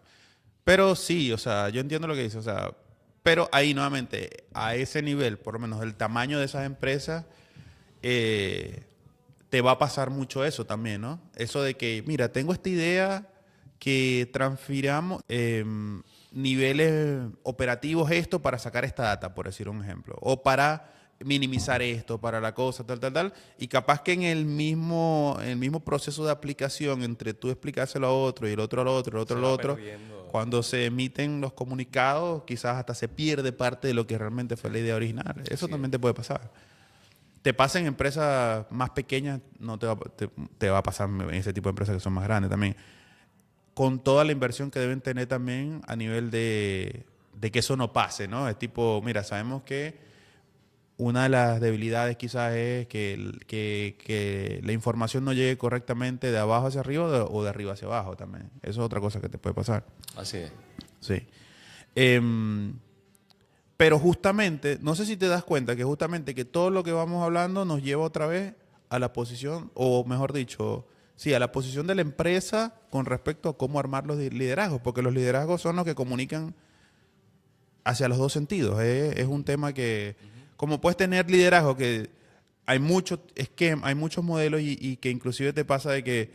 Pero sí, o sea, yo entiendo lo que dice, o sea, pero ahí nuevamente, a ese nivel, por lo menos el tamaño de esas empresas, eh, te va a pasar mucho eso también, ¿no? Eso de que, mira, tengo esta idea que transfiramos niveles operativos esto para sacar esta data, por decir un ejemplo, o para minimizar esto, para la cosa, tal, tal, tal, y capaz que en el mismo proceso de aplicación entre tú explicárselo a otro y el otro al otro, el otro Se al va otro, perdiendo. cuando se emiten los comunicados, quizás hasta se pierde parte de lo que realmente fue la idea original. Eso Así es. también te puede pasar. Te pasa en empresas más pequeñas, no te va a pasar en ese tipo de empresas que son más grandes también. Con toda la inversión que deben tener también a nivel de que eso no pase, ¿no? Es tipo, mira, sabemos que una de las debilidades quizás es que la información no llegue correctamente de abajo hacia arriba o de arriba hacia abajo también. Eso es otra cosa que te puede pasar. Así es. Sí. Em, pero justamente, no sé si te das cuenta que justamente que todo lo que vamos hablando nos lleva otra vez a la posición, o mejor dicho, sí, a la posición de la empresa con respecto a cómo armar los liderazgos, porque los liderazgos son los que comunican hacia los dos sentidos. Es un tema que, como puedes tener liderazgo, que hay muchos esquemas, hay muchos modelos y que inclusive te pasa de que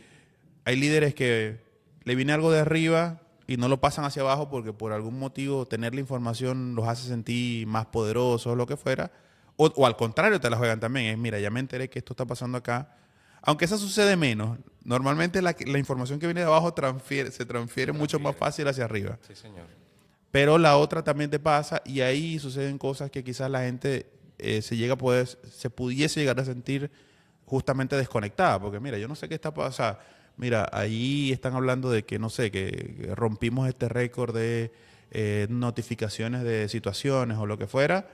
hay líderes que le viene algo de arriba y no lo pasan hacia abajo porque por algún motivo tener la información los hace sentir más poderosos o lo que fuera. O al contrario, te la juegan también. Es, mira, ya me enteré que esto está pasando acá. Aunque eso sucede menos, normalmente la información que viene de abajo se transfiere mucho más Transfiere. fácil hacia arriba. Sí, señor. Pero la otra también te pasa y ahí suceden cosas que quizás la gente se pudiese llegar a sentir justamente desconectada. Porque mira, yo no sé qué está pasando. Mira, ahí están hablando de que, no sé, que rompimos este récord de notificaciones de situaciones o lo que fuera.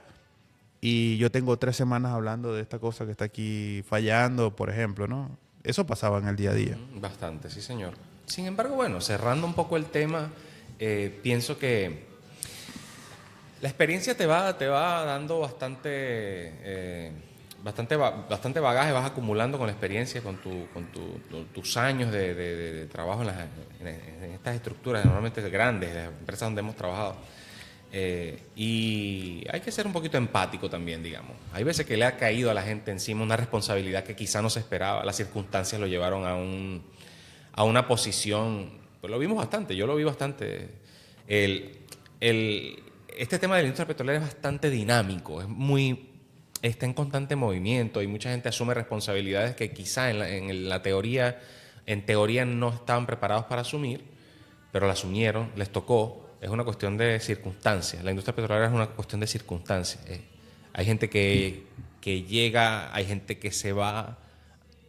Y yo tengo 3 semanas hablando de esta cosa que está aquí fallando, por ejemplo, ¿no? Eso pasaba en el día a día. Bastante, sí, señor. Sin embargo, bueno, cerrando un poco el tema, pienso que la experiencia te va dando bastante bagaje, vas acumulando con la experiencia, con tus años de trabajo en estas estructuras normalmente grandes, las empresas donde hemos trabajado. Y hay que ser un poquito empático también, digamos. Hay veces que le ha caído a la gente encima una responsabilidad que quizá no se esperaba, las circunstancias lo llevaron a una posición, pues lo vimos bastante, yo lo vi bastante. El, este tema de la industria petrolera es bastante dinámico, está en constante movimiento y mucha gente asume responsabilidades que quizá en teoría no estaban preparados para asumir, pero la asumieron, les tocó. Es una cuestión de circunstancias. La industria petrolera es una cuestión de circunstancias. Hay gente que llega, hay gente que se va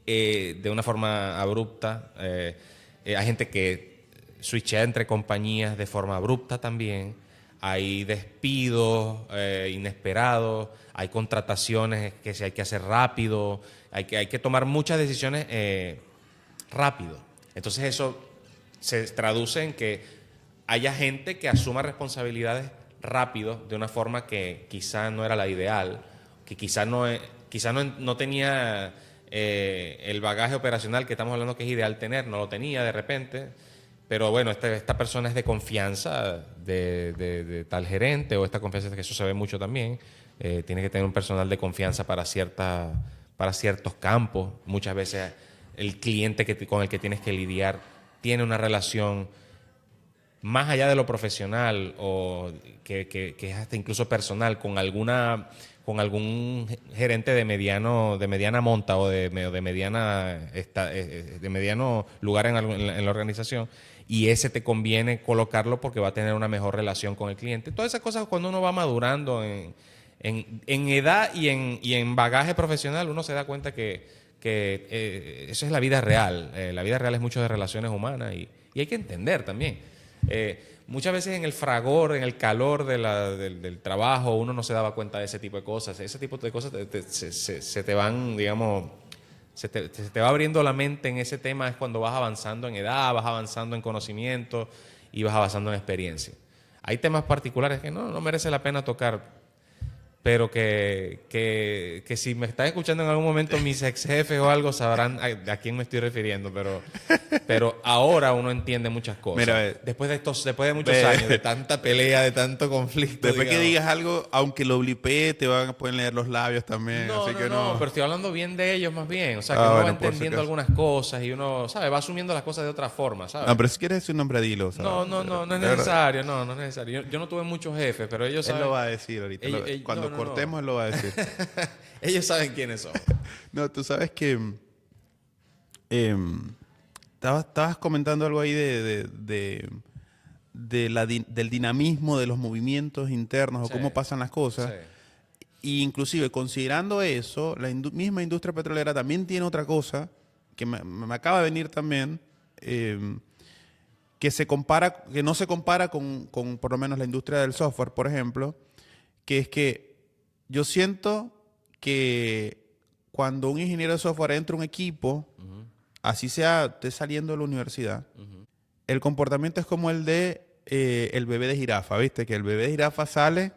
de una forma abrupta, hay gente que switchea entre compañías de forma abrupta también, hay despidos inesperados, hay contrataciones que se hay que hacer rápido, hay que tomar muchas decisiones rápido. Entonces eso se traduce en que haya gente que asuma responsabilidades rápido de una forma que quizá no era la ideal, que quizá no tenía el bagaje operacional que estamos hablando que es ideal tener, no lo tenía de repente, pero bueno, esta persona es de confianza de tal gerente, o esta confianza, que eso se ve mucho también. Tienes que tener un personal de confianza para ciertos campos. Muchas veces el cliente con el que tienes que lidiar tiene una relación más allá de lo profesional, o que es hasta incluso personal, con algún gerente de mediana monta, o de mediano lugar en la organización, y ese te conviene colocarlo porque va a tener una mejor relación con el cliente. Todas esas cosas, cuando uno va madurando en edad y en bagaje profesional, uno se da cuenta que eso es la vida real. La vida real es mucho de relaciones humanas, y hay que entender también. Muchas veces en el fragor, en el calor del trabajo, uno no se daba cuenta de ese tipo de cosas. Ese tipo de cosas se te van, digamos, se te va abriendo la mente en ese tema. Es cuando vas avanzando en edad, vas avanzando en conocimiento y vas avanzando en experiencia. Hay temas particulares que no merece la pena tocar, pero que si me estás escuchando en algún momento mis ex jefes o algo, sabrán a quién me estoy refiriendo, pero ahora uno entiende muchas cosas. Mira, después de muchos años, de tanta pelea, de tanto conflicto. Después que digamos. digas algo, aunque lo blipee, te van a poder leer los labios también. Así que no. Pero estoy hablando bien de ellos más bien. O sea, que uno bueno, va entendiendo algunas cosas, y uno, ¿sabes? Va asumiendo las cosas de otra forma, ¿sabes? No, pero si quieres decir un nombre, dilo. ¿sabes? No es necesario, no es necesario. Yo no tuve muchos jefes, pero ellos Él saben. lo va a decir ahorita. Cuando cortemos, él lo va a decir. Ellos saben quiénes son. No, tú sabes que estabas comentando algo ahí del dinamismo de los movimientos internos, Sí. o cómo pasan las cosas. Sí. Y inclusive, considerando eso, la misma industria petrolera también tiene otra cosa que me acaba de venir también, que no se compara con por lo menos la industria del software, por ejemplo, que es que yo siento que cuando un ingeniero de software entra a un equipo, así sea, esté saliendo de la universidad, el comportamiento es como el de el bebé de jirafa, ¿viste? Que el bebé de jirafa sale,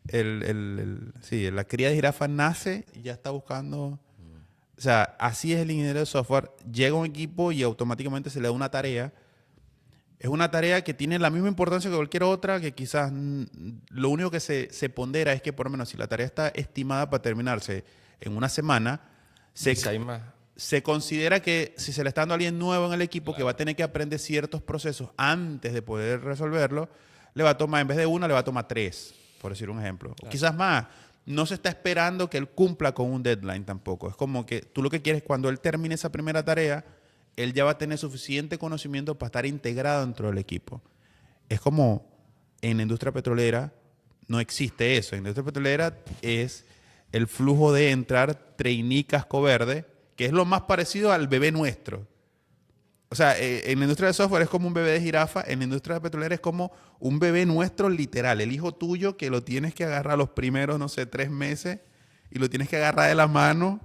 la cría de jirafa nace y ya está buscando. O sea, así es el ingeniero de software. Llega a un equipo y automáticamente se le da una tarea. Es una tarea que tiene la misma importancia que cualquier otra, que quizás lo único que se pondera es que, por lo menos, si la tarea está estimada para terminarse en una semana, se considera que si se le está dando a alguien nuevo en el equipo, que va a tener que aprender ciertos procesos antes de poder resolverlo, le va a tomar, en vez de una, le va a tomar 3, por decir un ejemplo. O quizás más. No se está esperando que él cumpla con un deadline tampoco. Es como que tú lo que quieres, cuando él termine esa primera tarea, él ya va a tener suficiente conocimiento para estar integrado dentro del equipo. Es como en la industria petrolera no existe eso. En la industria petrolera es el flujo de entrar trainee casco verde, que es lo más parecido al bebé nuestro. O sea, en la industria de software es como un bebé de jirafa, en la industria petrolera es como un bebé nuestro literal, el hijo tuyo que lo tienes que agarrar los primeros, 3 meses, y lo tienes que agarrar de la mano,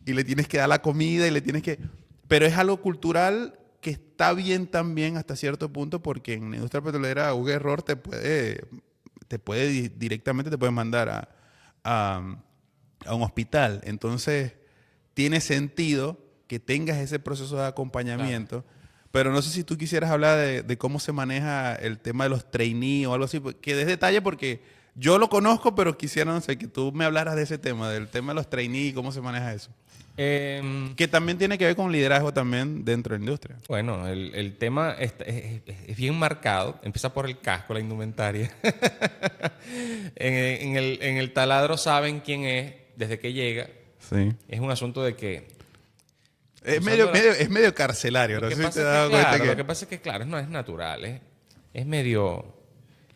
y le tienes que dar la comida, y le tienes que... Pero es algo cultural que está bien también hasta cierto punto, porque en la industria petrolera un error directamente te puede mandar a un hospital. Entonces, tiene sentido que tengas ese proceso de acompañamiento. Claro. Pero no sé si tú quisieras hablar de cómo se maneja el tema de los trainees o algo así, que des detalle, porque yo lo conozco, pero quisiera, no sé, que tú me hablaras de ese tema, del tema de los trainees y cómo se maneja eso. Que también tiene que ver con liderazgo también dentro de la industria. Bueno, el tema es bien marcado. Empieza por el casco, la indumentaria. en el taladro saben quién es desde que llega. Sí. Es un asunto de que... Es medio carcelario. Lo que pasa es que, claro, no es natural. Es medio,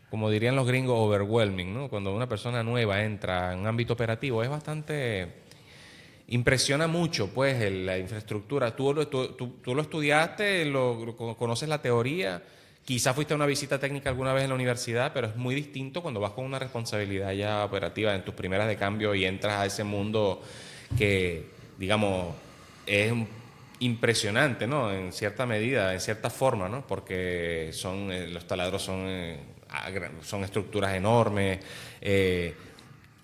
como dirían los gringos, overwhelming, ¿no? Cuando una persona nueva entra en un ámbito operativo, es bastante... Impresiona mucho, pues, la infraestructura. Tú lo estudiaste, conoces la teoría, quizás fuiste a una visita técnica alguna vez en la universidad, pero es muy distinto cuando vas con una responsabilidad ya operativa en tus primeras de cambio y entras a ese mundo que, digamos, es impresionante, ¿no? En cierta medida, en cierta forma, ¿no? Porque los taladros son estructuras enormes,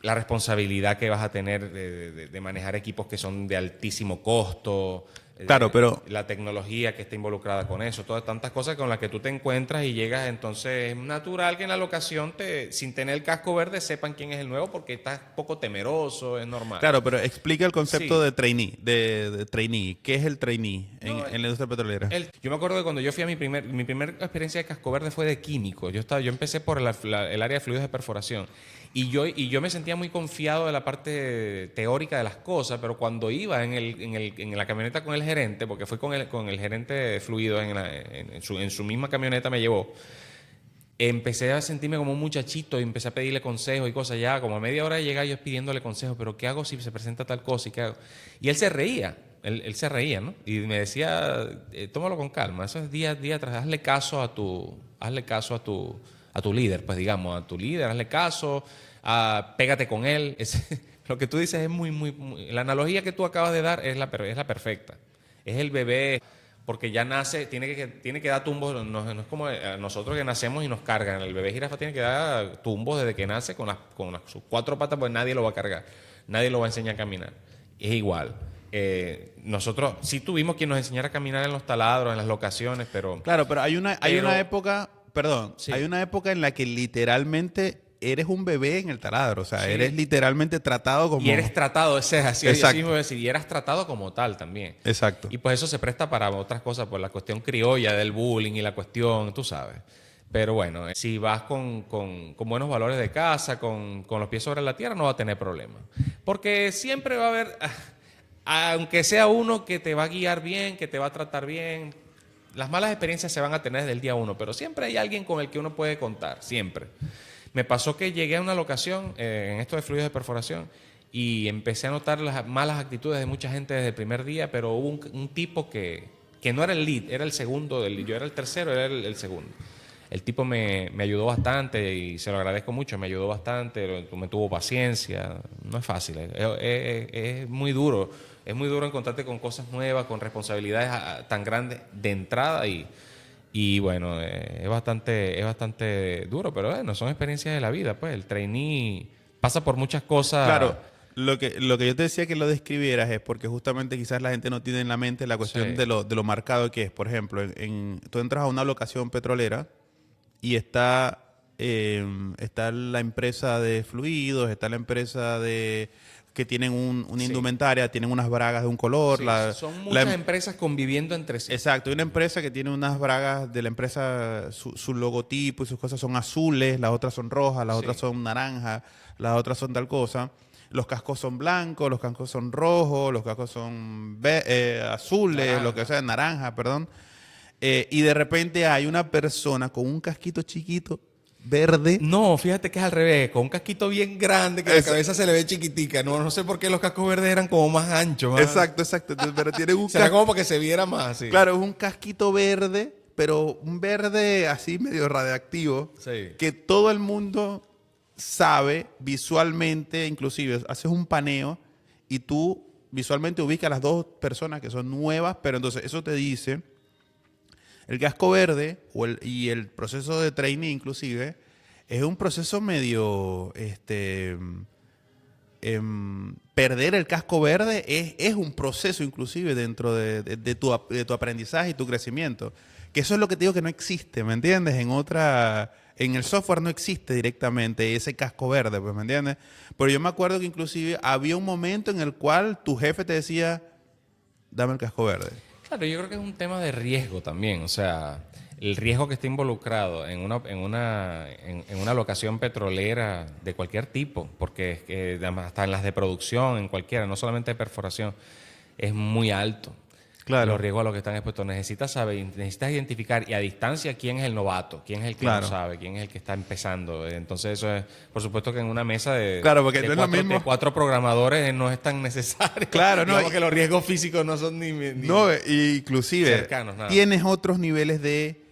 la responsabilidad que vas a tener de manejar equipos que son de altísimo costo, Claro, pero La tecnología que está involucrada con eso, todas tantas cosas con las que tú te encuentras y llegas, entonces es natural que en la locación, sin tener el casco verde, sepan quién es el nuevo porque estás poco temeroso, es normal. claro, pero explica el concepto Sí. de trainee, de trainee. ¿Qué es el trainee No, en la industria petrolera? Yo me acuerdo que cuando yo fui a mi primer experiencia de casco verde fue de químico. Yo empecé por el área de fluidos de perforación. Y yo me sentía muy confiado de la parte teórica de las cosas, pero cuando iba en la camioneta con el gerente, porque fui con el gerente de fluidos en su misma camioneta me llevó, empecé a sentirme como un muchachito y empecé a pedirle consejos y cosas. Ya como a media hora de llegar yo pidiéndole consejos, pero ¿qué hago si se presenta tal cosa? ¿Y qué hago? Y él se reía. Él se reía, ¿no? Y me decía, tómalo con calma. Eso es día atrás. Hazle caso a tu líder, pues digamos, a tu líder. Hazle caso, pégate con él. Lo que tú dices es la analogía que tú acabas de dar es la perfecta. Es el bebé, porque ya nace, tiene que dar tumbos. No es como nosotros que nacemos y nos cargan. El bebé jirafa tiene que dar tumbos desde que nace con sus 4 patas, pues nadie lo va a cargar. Nadie lo va a enseñar a caminar. Es igual. Nosotros sí tuvimos quien nos enseñara a caminar en los taladros, en las locaciones, pero... Claro, pero hay una época, perdón, Sí. hay una época en la que literalmente eres un bebé en el taladro. O sea, Sí. eres literalmente tratado como... Y eres tratado, ese es así Exacto. mismo decir, y eras tratado como tal también. Exacto. Y pues eso se presta para otras cosas, por la cuestión criolla del bullying y la cuestión, tú sabes. Pero bueno, si vas con buenos valores de casa, con los pies sobre la tierra, no va a tener problema. Porque siempre va a haber, aunque sea uno que te va a guiar bien, que te va a tratar bien, las malas experiencias se van a tener desde el día uno, pero siempre hay alguien con el que uno puede contar, siempre. Me pasó que llegué a una locación en esto de fluidos de perforación y empecé a notar las malas actitudes de mucha gente desde el primer día, pero hubo un tipo que no era el lead, era el segundo del lead. Yo era el tercero, era el segundo. El tipo me ayudó bastante y se lo agradezco mucho, me ayudó bastante, me tuvo paciencia. No es fácil, es muy duro. Es muy duro encontrarte con cosas nuevas, con responsabilidades tan grandes de entrada y bueno, es bastante duro, pero bueno, son experiencias de la vida, pues. El trainee pasa por muchas cosas. Claro, lo que yo te decía que lo describieras es porque justamente quizás la gente no tiene en la mente la cuestión Sí. de lo marcado que es. Por ejemplo, tú entras a una locación petrolera y está la empresa de fluidos, está la empresa que tienen una Sí. indumentaria, tienen unas bragas de un color. Sí, son la muchas em- empresas conviviendo entre sí. Exacto, hay una empresa que tiene unas bragas de la empresa, su logotipo y sus cosas son azules, las otras son rojas, las Sí. otras son naranjas, las otras son tal cosa. Los cascos son blancos, los cascos son rojos, los cascos son azules, Naranja. lo que sea, naranja, perdón. Y de repente hay una persona con un casquito chiquito, verde. No, fíjate que es al revés, con un casquito bien grande que la cabeza se le ve chiquitica. No sé por qué los cascos verdes eran como más anchos. Más... Exacto. Entonces, pero tiene un Será casco. como para que se viera más así. Claro, es un casquito verde, pero un verde así medio radiactivo, Sí. que todo el mundo sabe visualmente, inclusive haces un paneo y tú visualmente ubicas a las dos personas que son nuevas, pero entonces eso te dice, el casco verde y el proceso de trainee inclusive, es un proceso medio, perder el casco verde es un proceso inclusive dentro de tu aprendizaje y tu crecimiento. Que eso es lo que te digo que no existe, ¿me entiendes? En el software no existe directamente ese casco verde, pues, ¿me entiendes? Pero yo me acuerdo que inclusive había un momento en el cual tu jefe te decía, dame el casco verde. Claro, yo creo que es un tema de riesgo también. O sea, el riesgo que está involucrado en una locación petrolera de cualquier tipo, porque es que hasta en las de producción, en cualquiera, no solamente de perforación, es muy alto. Claro. Los riesgos a los que están expuestos. Necesitas saber, necesitas identificar y a distancia quién es el novato, quién es el que Claro. no sabe, quién es el que está empezando. Entonces eso es, por supuesto que en una mesa de, Claro, porque de no es lo cuatro, mismo. de 4 programadores no es tan necesario. Claro, no, Digamos que los riesgos físicos no son ni No, inclusive cercanos, nada. tienes otros niveles de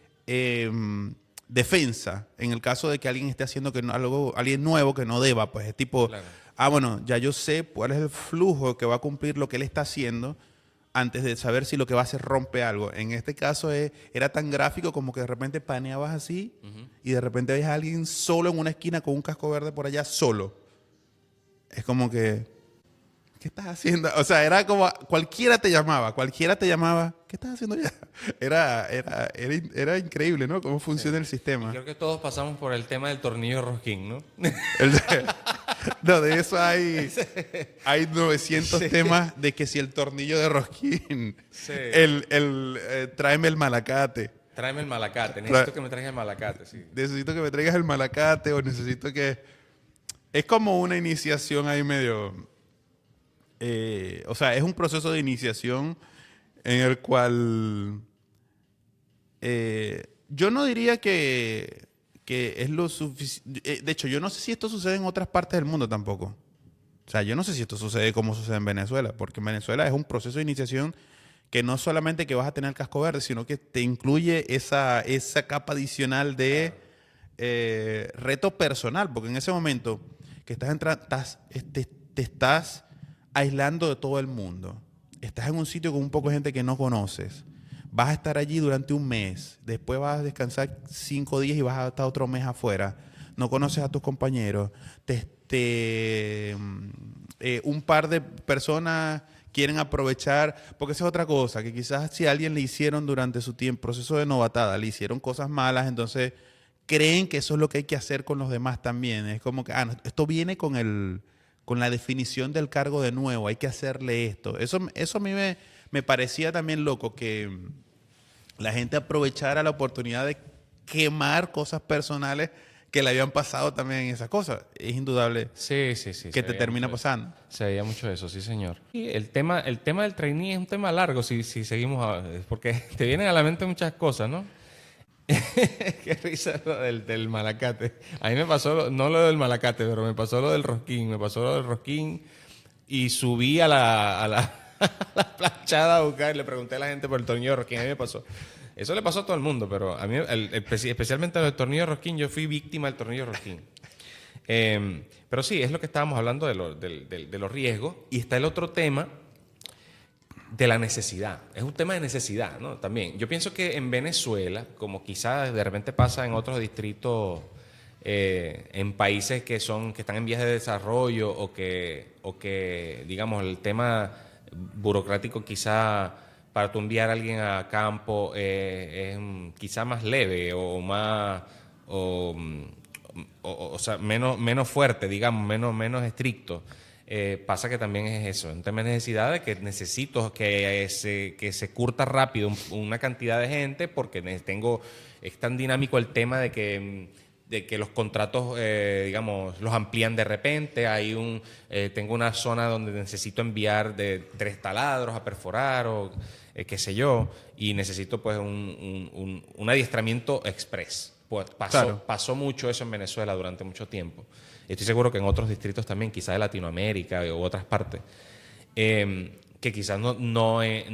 defensa en el caso de que alguien esté haciendo alguien nuevo que no deba, pues es tipo, Claro. bueno, ya yo sé cuál es el flujo que va a cumplir lo que él está haciendo antes de saber si lo que va a hacer rompe algo. En este caso era tan gráfico como que de repente paneabas así y de repente ves a alguien solo en una esquina con un casco verde por allá solo. Es como que ¿qué estás haciendo? O sea, era como cualquiera te llamaba, ¿qué estás haciendo ya? Era increíble, ¿no? Cómo funciona el sistema. Creo que todos pasamos por el tema del tornillo rosquín, ¿no? No, de eso hay 900 temas de que si el tornillo de rosquín, Sí. tráeme el malacate. Tráeme el malacate. Necesito que me traigas el malacate, sí. Necesito que me traigas el malacate o necesito que... Es como una iniciación ahí medio... o sea, es un proceso de iniciación en el cual... yo no diría que es lo suficiente... de hecho, yo no sé si esto sucede en otras partes del mundo tampoco. O sea, yo no sé si esto sucede como sucede en Venezuela, porque en Venezuela es un proceso de iniciación que no solamente que vas a tener el casco verde, sino que te incluye esa capa adicional de reto personal, porque en ese momento que estás entrando, te estás aislando de todo el mundo. Estás en un sitio con un poco de gente que no conoces. Vas a estar allí durante un mes, después vas a descansar 5 días y vas a estar otro mes afuera. No conoces a tus compañeros. Un par de personas quieren aprovechar, porque esa es otra cosa, que quizás si a alguien le hicieron durante su tiempo, proceso de novatada, le hicieron cosas malas, entonces creen que eso es lo que hay que hacer con los demás también. Es como que, no, esto viene con la definición del cargo de nuevo, hay que hacerle esto. Eso a mí me parecía también loco, que la gente aprovechara la oportunidad de quemar cosas personales que le habían pasado también en esas cosas. Es indudable Sí. que te termina pasando. Se veía mucho eso, sí, señor. Y el tema del trainee es un tema largo si seguimos, porque te vienen a la mente muchas cosas, ¿no? Qué risa lo del malacate. A mí me pasó, no lo del malacate, pero me pasó lo del rosquín. Me pasó lo del rosquín y subí a la planchada a buscar y le pregunté a la gente por el tornillo de rosquín. A mí me pasó. Eso le pasó a todo el mundo, pero a mí, especialmente al tornillo de rosquín, yo fui víctima del tornillo de rosquín. Pero sí, es lo que estábamos hablando de los riesgos. Y está el otro tema de la necesidad. Es un tema de necesidad, ¿no? También. Yo pienso que en Venezuela, como quizás de repente pasa en otros distritos, en países que están en vías de desarrollo o que digamos, el tema burocrático quizá para tú enviar a alguien a campo es quizá más leve o más o sea, menos fuerte, digamos, menos estricto. Pasa que también es eso, un tema de necesidad de que necesito que se curta rápido una cantidad de gente porque es tan dinámico el tema de que los contratos, digamos, los amplían de repente. Tengo una zona donde necesito enviar de 3 taladros a perforar o qué sé yo, y necesito pues un adiestramiento express. Pues pasó mucho eso en Venezuela durante mucho tiempo. Estoy seguro que en otros distritos también, quizás de Latinoamérica u otras partes, que quizás no es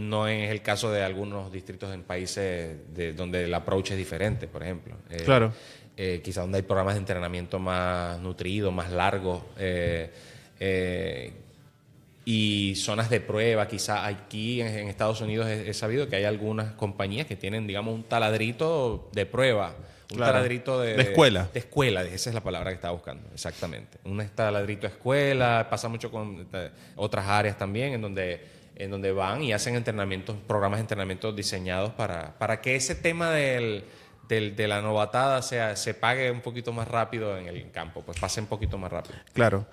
el caso de algunos distritos en países donde el approach es diferente, por ejemplo. Claro. Quizás donde hay programas de entrenamiento más nutridos, más largos, y zonas de prueba. Quizás aquí en Estados Unidos he sabido que hay algunas compañías que tienen, digamos, un taladrito de prueba. Un taladrito de escuela. De escuela, esa es la palabra que estaba buscando, exactamente. Un taladrito de escuela, pasa mucho con otras áreas también, en donde van y hacen programas de entrenamiento diseñados para que ese tema de la novatada se pague un poquito más rápido en el campo, pues pase un poquito más rápido. Claro.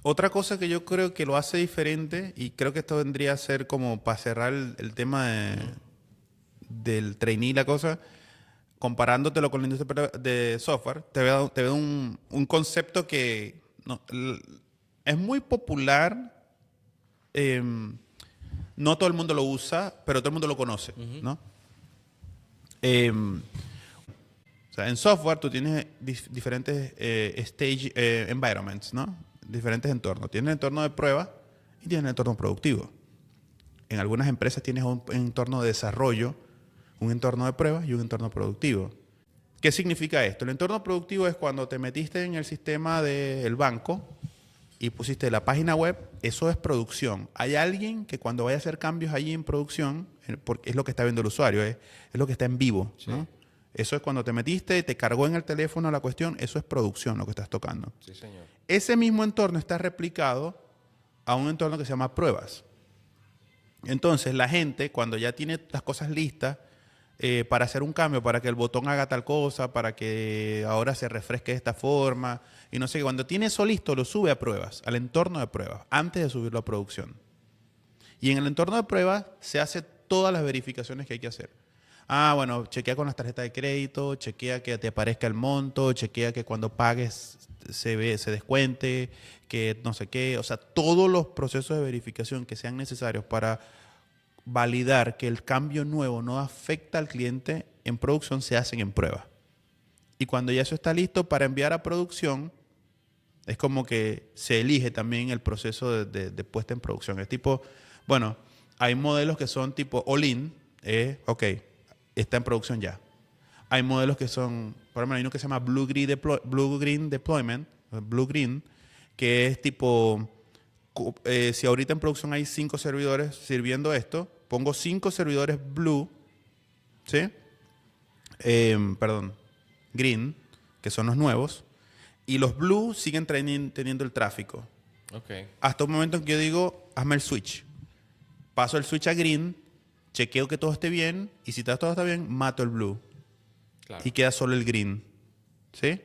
Otra cosa que yo creo que lo hace diferente, y creo que esto vendría a ser como para cerrar el tema del trainee y la cosa, comparándotelo con la industria de software, te veo un concepto que es muy popular. No todo el mundo lo usa, pero todo el mundo lo conoce, ¿no? O sea, en software tú tienes diferentes stage environments, ¿no? Diferentes entornos. Tienes el entorno de prueba y tienes el entorno productivo. En algunas empresas tienes un entorno de desarrollo, un entorno de pruebas y un entorno productivo. ¿Qué significa esto? El entorno productivo es cuando te metiste en el sistema del banco y pusiste la página web, eso es producción. Hay alguien que cuando vaya a hacer cambios allí en producción, porque es lo que está viendo el usuario, es lo que está en vivo, sí, ¿no? Eso es cuando te metiste, te cargó en el teléfono la cuestión, eso es producción lo que estás tocando. Sí, señor. Ese mismo entorno está replicado a un entorno que se llama pruebas. Entonces, la gente, cuando ya tiene las cosas listas para hacer un cambio, para que el botón haga tal cosa, para que ahora se refresque de esta forma, y no sé qué, cuando tiene eso listo, lo sube a pruebas, al entorno de pruebas, antes de subirlo a producción. Y en el entorno de pruebas se hace todas las verificaciones que hay que hacer. Ah, bueno, chequea con las tarjetas de crédito, chequea que te aparezca el monto, chequea que cuando pagues se descuente, que no sé qué. O sea, todos los procesos de verificación que sean necesarios para validar que el cambio nuevo no afecta al cliente en producción se hacen en prueba. Y cuando ya eso está listo para enviar a producción, es como que se elige también el proceso de puesta en producción. Es tipo, bueno, hay modelos que son tipo all-in, ok, está en producción ya. Hay modelos que son, por ejemplo, hay uno que se llama Blue Green Deployment, Blue Green, que es tipo, si ahorita en producción hay 5 servidores sirviendo esto, pongo 5 servidores Blue, ¿sí? Green, que son los nuevos, y los Blue siguen teniendo el tráfico. Okay. Hasta un momento en que yo digo, hazme el switch. Paso el switch a Green, chequeo que todo esté bien, y si todo está bien, mato el Blue. Claro. Y queda solo el Green. ¿Sí?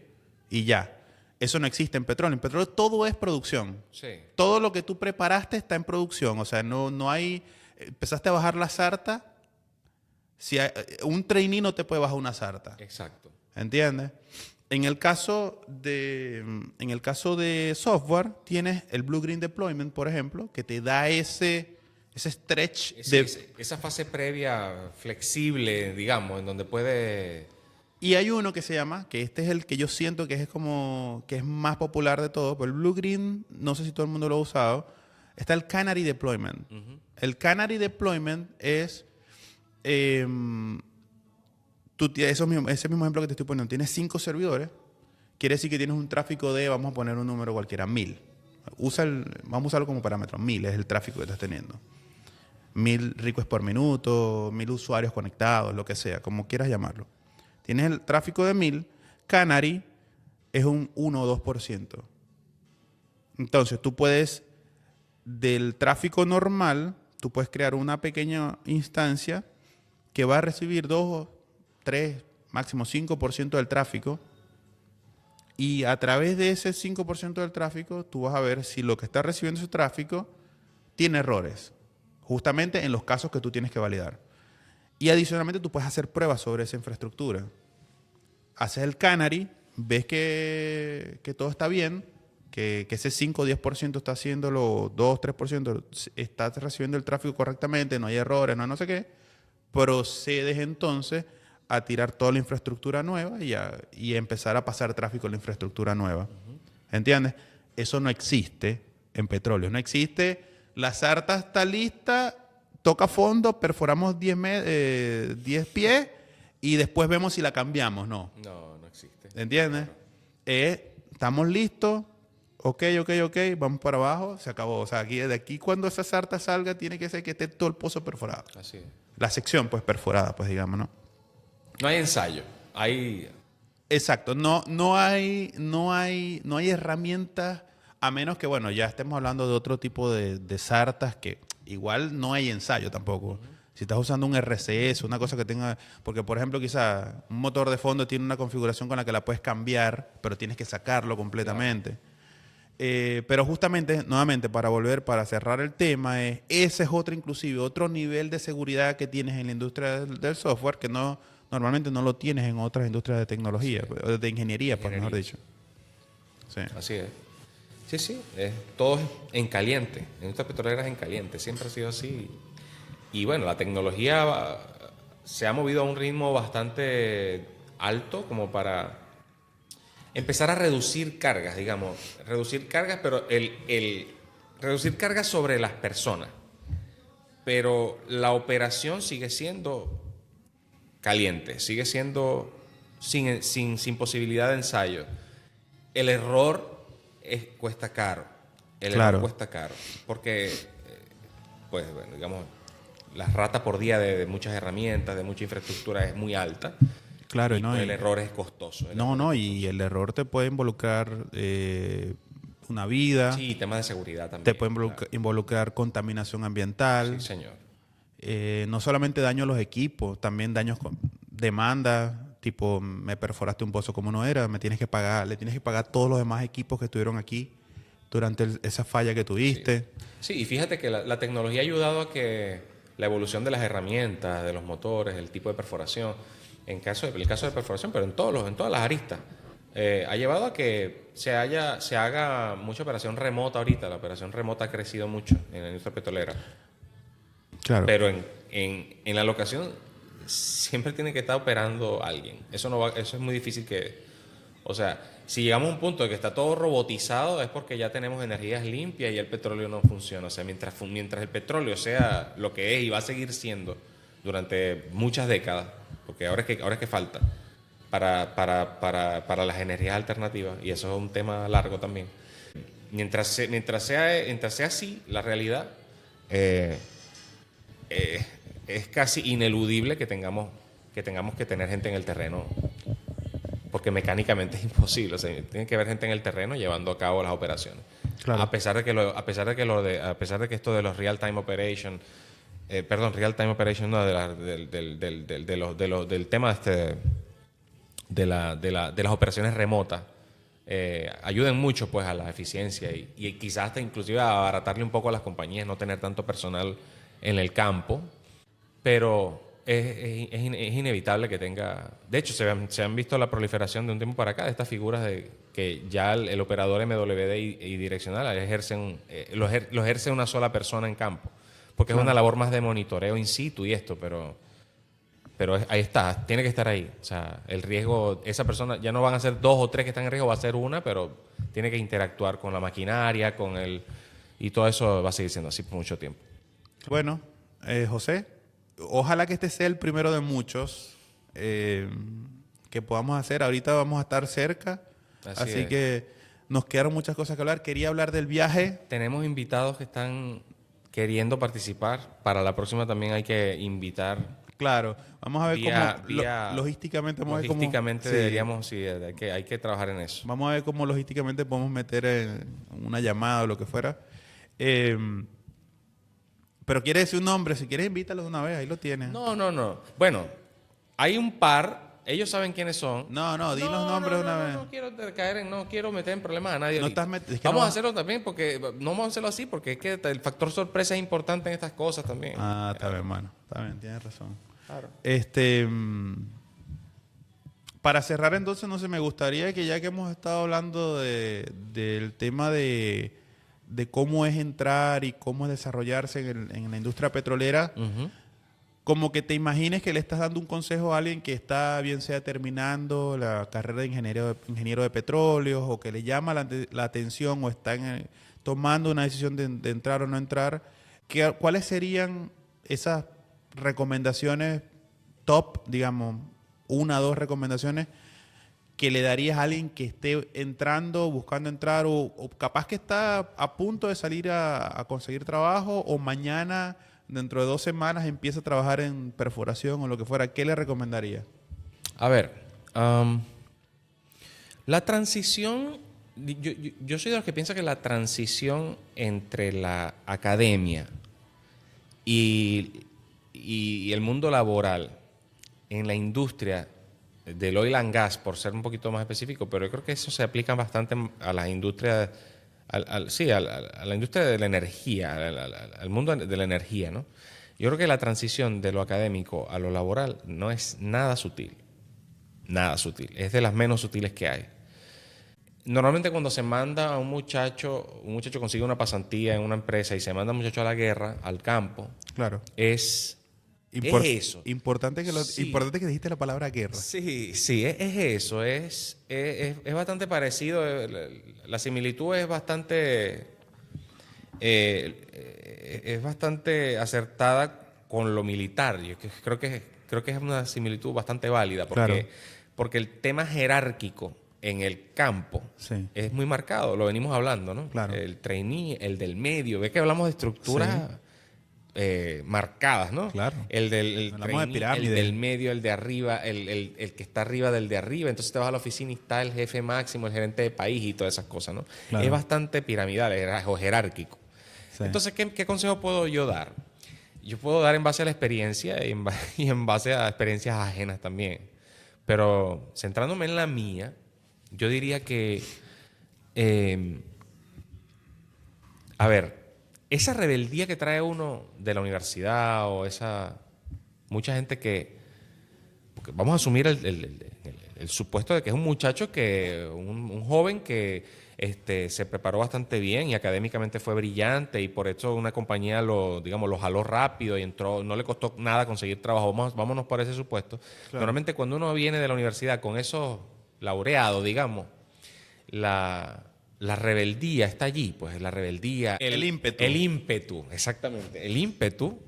Y ya. Eso no existe en petróleo. En petróleo todo es producción. Sí. Todo lo que tú preparaste está en producción. O sea, no hay... Empezaste a bajar la sarta. Si un trainee no te puede bajar una sarta. Exacto. ¿Entiendes? En el caso de software, tienes el Blue Green Deployment, por ejemplo, que te da ese stretch esa fase previa flexible, digamos, en donde puede... Y hay uno que se llama, que este es el que yo siento que es como que es más popular de todo, pero el Blue Green, no sé si todo el mundo lo ha usado, está el Canary Deployment. Uh-huh. El Canary Deployment es ese mismo ejemplo que te estoy poniendo. Tienes 5 servidores, quiere decir que tienes un tráfico de, vamos a poner un número cualquiera, 1000. Vamos a usarlo como parámetro, 1000 es el tráfico que estás teniendo. 1000 requests por minuto, 1000 usuarios conectados, lo que sea, como quieras llamarlo. Tienes el tráfico de 1000, Canary es un 1 o 2%. Entonces, tú puedes, del tráfico normal, tú puedes crear una pequeña instancia que va a recibir 2, 3, máximo 5% del tráfico. Y a través de ese 5% del tráfico, tú vas a ver si lo que está recibiendo ese tráfico tiene errores. Justamente en los casos que tú tienes que validar. Y adicionalmente tú puedes hacer pruebas sobre esa infraestructura. Haces el Canary, ves que todo está bien, que ese 5 o 10% está haciéndolo, 2 3% está recibiendo el tráfico correctamente, no hay errores, no sé qué. Procedes entonces a tirar toda la infraestructura nueva y empezar a pasar tráfico a la infraestructura nueva. Uh-huh. ¿Entiendes? Eso no existe en petróleo. No existe, la sarta está lista, toca fondo, perforamos 10 pies y después vemos si la cambiamos. No existe. ¿Entiendes? Claro. Estamos listos, ok, vamos para abajo, se acabó. O sea, de aquí cuando esa sarta salga tiene que ser que esté todo el pozo perforado. Así es. La sección, pues, perforada, pues, digamos, ¿no? No hay ensayo, hay... Exacto, no hay herramientas, a menos que, bueno, ya estemos hablando de otro tipo de sartas que igual no hay ensayo tampoco. Uh-huh. Si estás usando un RCS, una cosa que tenga... Porque, por ejemplo, quizá un motor de fondo tiene una configuración con la que la puedes cambiar, pero tienes que sacarlo completamente. Claro. Pero justamente, nuevamente, para cerrar el tema, ese es otro nivel de seguridad que tienes en la industria del software que normalmente no lo tienes en otras industrias de tecnología, sí. De ingeniería, por mejor dicho. Sí. Así es. Sí. Todo es en caliente. En industria petrolera es en caliente. Siempre ha sido así. Y bueno, la tecnología se ha movido a un ritmo bastante alto como para empezar a reducir cargas, digamos. Reducir cargas, pero reducir cargas sobre las personas. Pero la operación sigue siendo caliente, sigue siendo sin posibilidad de ensayo. El error cuesta caro. Error cuesta caro. Porque, pues, bueno, digamos, la rata por día de muchas herramientas, de mucha infraestructura es muy alta. Claro, y el error es costoso. Y el error te puede involucrar una vida. Sí, temas de seguridad también. Te puede claro. involucrar contaminación ambiental. Sí, señor. No solamente daño a los equipos, también daños con demanda, tipo me perforaste un pozo como no era, le tienes que pagar todos los demás equipos que estuvieron aquí durante esa falla que tuviste. Sí, y fíjate que la tecnología ha ayudado a que la evolución de las herramientas, de los motores, el tipo de perforación, el caso de perforación, pero en todas las aristas, ha llevado a que se haga mucha operación remota ahorita. La operación remota ha crecido mucho en la industria petrolera. Claro. Pero en la locación siempre tiene que estar operando alguien. Eso es muy difícil o sea, si llegamos a un punto de que está todo robotizado es porque ya tenemos energías limpias y el petróleo no funciona. O sea, mientras el petróleo sea lo que es y va a seguir siendo durante muchas décadas, porque ahora es que falta para las energías alternativas, y eso es un tema largo también. Mientras sea así, la realidad es casi ineludible que tengamos que tener gente en el terreno, porque mecánicamente es imposible. O sea, tiene que haber gente en el terreno llevando a cabo las operaciones. Claro. A pesar de que esto de los real time operation, no, del tema de las operaciones remotas, ayuden mucho pues a la eficiencia y quizás hasta inclusive a abaratarle un poco a las compañías, no tener tanto personal en el campo, pero es inevitable que tenga... De hecho, se han visto la proliferación de un tiempo para acá de estas figuras de que ya el operador MWD y direccional lo ejerce una sola persona en campo, porque es una labor más de monitoreo in situ y esto, pero ahí está, tiene que estar ahí. O sea, el riesgo, esa persona, ya no van a ser 2 o 3 que están en riesgo, va a ser una, pero tiene que interactuar con la maquinaria, y todo eso va a seguir siendo así por mucho tiempo. Bueno, José, ojalá que este sea el primero de muchos que podamos hacer. Ahorita vamos a estar cerca, así que nos quedaron muchas cosas que hablar. Quería hablar del viaje. Tenemos invitados que están queriendo participar. Para la próxima también hay que invitar. Claro, vamos a ver cómo logísticamente deberíamos, sí, hay que trabajar en eso. Vamos a ver cómo logísticamente podemos meter una llamada o lo que fuera. Pero quiere decir un nombre, si quieres invítalos de una vez, ahí lo tienes. No. Bueno, hay un par, ellos saben quiénes son. No, di los nombres de una vez. No quiero meter en problemas a nadie. Vamos a hacerlo también porque no vamos a hacerlo así porque es que el factor sorpresa es importante en estas cosas también. Está bien, hermano. Está bien, tienes razón. Claro. Para cerrar entonces, no sé, me gustaría que ya que hemos estado hablando del tema de cómo es entrar y cómo es desarrollarse en la industria petrolera, como que te imagines que le estás dando un consejo a alguien que está, bien sea terminando la carrera de ingeniero de petróleos, o que le llama la atención o está tomando una decisión de entrar o no entrar. ¿Cuáles serían esas recomendaciones top, digamos, 1 o 2 recomendaciones que le darías a alguien que esté entrando, buscando entrar, o capaz que está a punto de salir a conseguir trabajo, o mañana, dentro de 2 semanas, empieza a trabajar en perforación o lo que fuera? ¿Qué le recomendaría? A ver, la transición, yo soy de los que piensa que la transición entre la academia y el mundo laboral en la industria del oil and gas, por ser un poquito más específico, pero yo creo que eso se aplica bastante a las industrias, a la industria de la energía, al mundo de la energía, ¿no? Yo creo que la transición de lo académico a lo laboral no es nada sutil, es de las menos sutiles que hay. Normalmente cuando se manda a un muchacho consigue una pasantía en una empresa y se manda a un muchacho a la guerra, al campo, Claro. es eso. Importante que dijiste la palabra guerra. Sí, es eso. Es bastante parecido. La similitud es bastante acertada con lo militar. Yo creo que es una similitud bastante válida porque el tema jerárquico en el campo Sí. es muy marcado. Lo venimos hablando, ¿no? Claro. El trainee, el del medio. Ve que hablamos de estructuras marcadas, ¿no? Claro. El del Hablamos de trainee, pirámide. el del medio, el de arriba, el que está arriba del de arriba. Entonces te vas a la oficina y está el jefe máximo, el gerente de país y todas esas cosas, ¿no? Claro. Es bastante piramidal o jerárquico. Sí. Entonces, ¿qué consejo puedo yo dar? Yo puedo dar en base a la experiencia y en base a experiencias ajenas también. Pero centrándome en la mía, yo diría que, a ver, esa rebeldía que trae uno de la universidad o esa... Mucha gente que... Porque vamos a asumir el supuesto de que es un muchacho un joven que se preparó bastante bien y académicamente fue brillante y por eso una compañía lo jaló rápido y entró, no le costó nada conseguir trabajo. Vámonos por ese supuesto. Claro. Normalmente cuando uno viene de la universidad con esos laureados, digamos, la rebeldía está allí, pues la rebeldía. El ímpetu. El ímpetu, exactamente. El ímpetu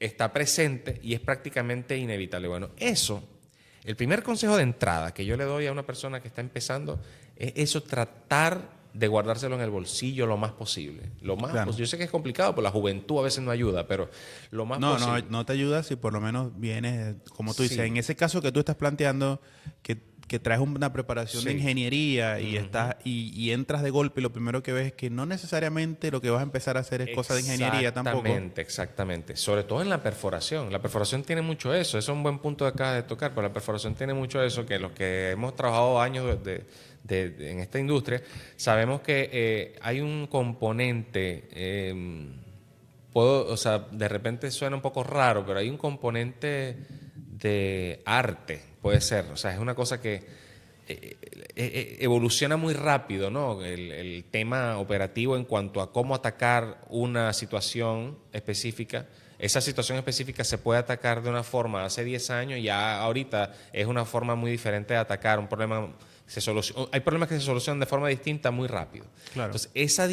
está presente y es prácticamente inevitable. Bueno, eso, el primer consejo de entrada que yo le doy a una persona que está empezando es eso, tratar de guardárselo en el bolsillo lo más posible. Lo más Claro. posible. Yo sé que es complicado, porque la juventud a veces no ayuda, pero lo más No, posible. no te ayuda si por lo menos vienes, como tú dices, Sí. en ese caso que tú estás planteando, que traes una preparación de Sí. ingeniería y estás y entras de golpe y lo primero que ves es que no necesariamente lo que vas a empezar a hacer es cosa de ingeniería tampoco. Exactamente. Sobre todo en la perforación. La perforación tiene mucho eso. Eso es un buen punto de acá de tocar, pero la perforación tiene mucho eso, que los que hemos trabajado años en esta industria, sabemos que hay un componente, de repente suena un poco raro, pero hay un componente de arte, puede ser. O sea, es una cosa que evoluciona muy rápido, ¿no? El tema operativo en cuanto a cómo atacar una situación específica. Esa situación específica se puede atacar de una forma hace 10 años, ya ahorita es una forma muy diferente de atacar un problema. Hay problemas que se solucionan de forma distinta muy rápido. Claro. Entonces,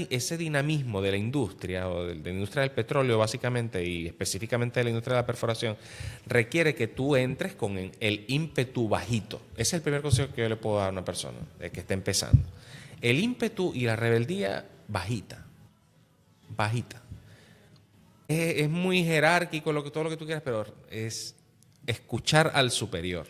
ese dinamismo de la industria, o de la industria del petróleo básicamente, y específicamente de la industria de la perforación, requiere que tú entres con el ímpetu bajito. Ese es el primer consejo que yo le puedo dar a una persona que esté empezando. El ímpetu y la rebeldía bajita. Bajita. Es muy jerárquico todo lo que tú quieras, pero es escuchar al superior.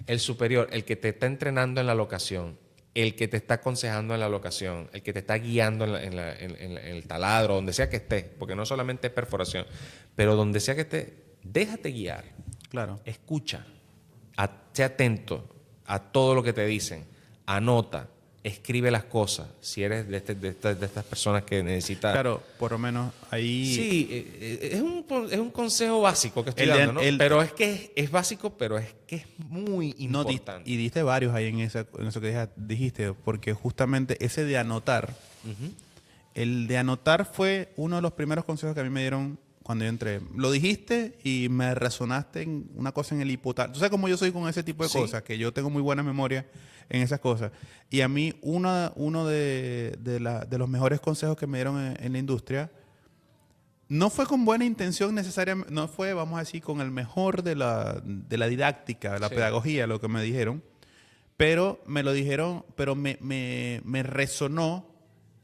El superior, el que te está entrenando en la locación, el que te está aconsejando en la locación, el que te está guiando en el taladro, donde sea que estés, porque no solamente es perforación, pero donde sea que estés, déjate guiar. Claro. Escucha, sé atento a todo lo que te dicen, anota, escribe las cosas, si eres de estas personas que necesitan... Claro, por lo menos ahí... Sí, es un consejo básico que estoy dando, ¿no? Pero es que es básico, pero es que es muy importante. Y diste varios ahí en eso que dijiste, porque justamente ese de anotar, el de anotar fue uno de los primeros consejos que a mí me dieron cuando yo entré. Lo dijiste y me resonaste en una cosa en el hipotálamo. Tú sabes cómo yo soy con ese tipo de cosas, que yo tengo muy buena memoria en esas cosas. Y a mí uno de los mejores consejos que me dieron en la industria no fue con buena intención necesariamente, no fue, vamos a decir, con el mejor de la didáctica, de la pedagogía, lo que me dijeron, pero me lo dijeron, pero me resonó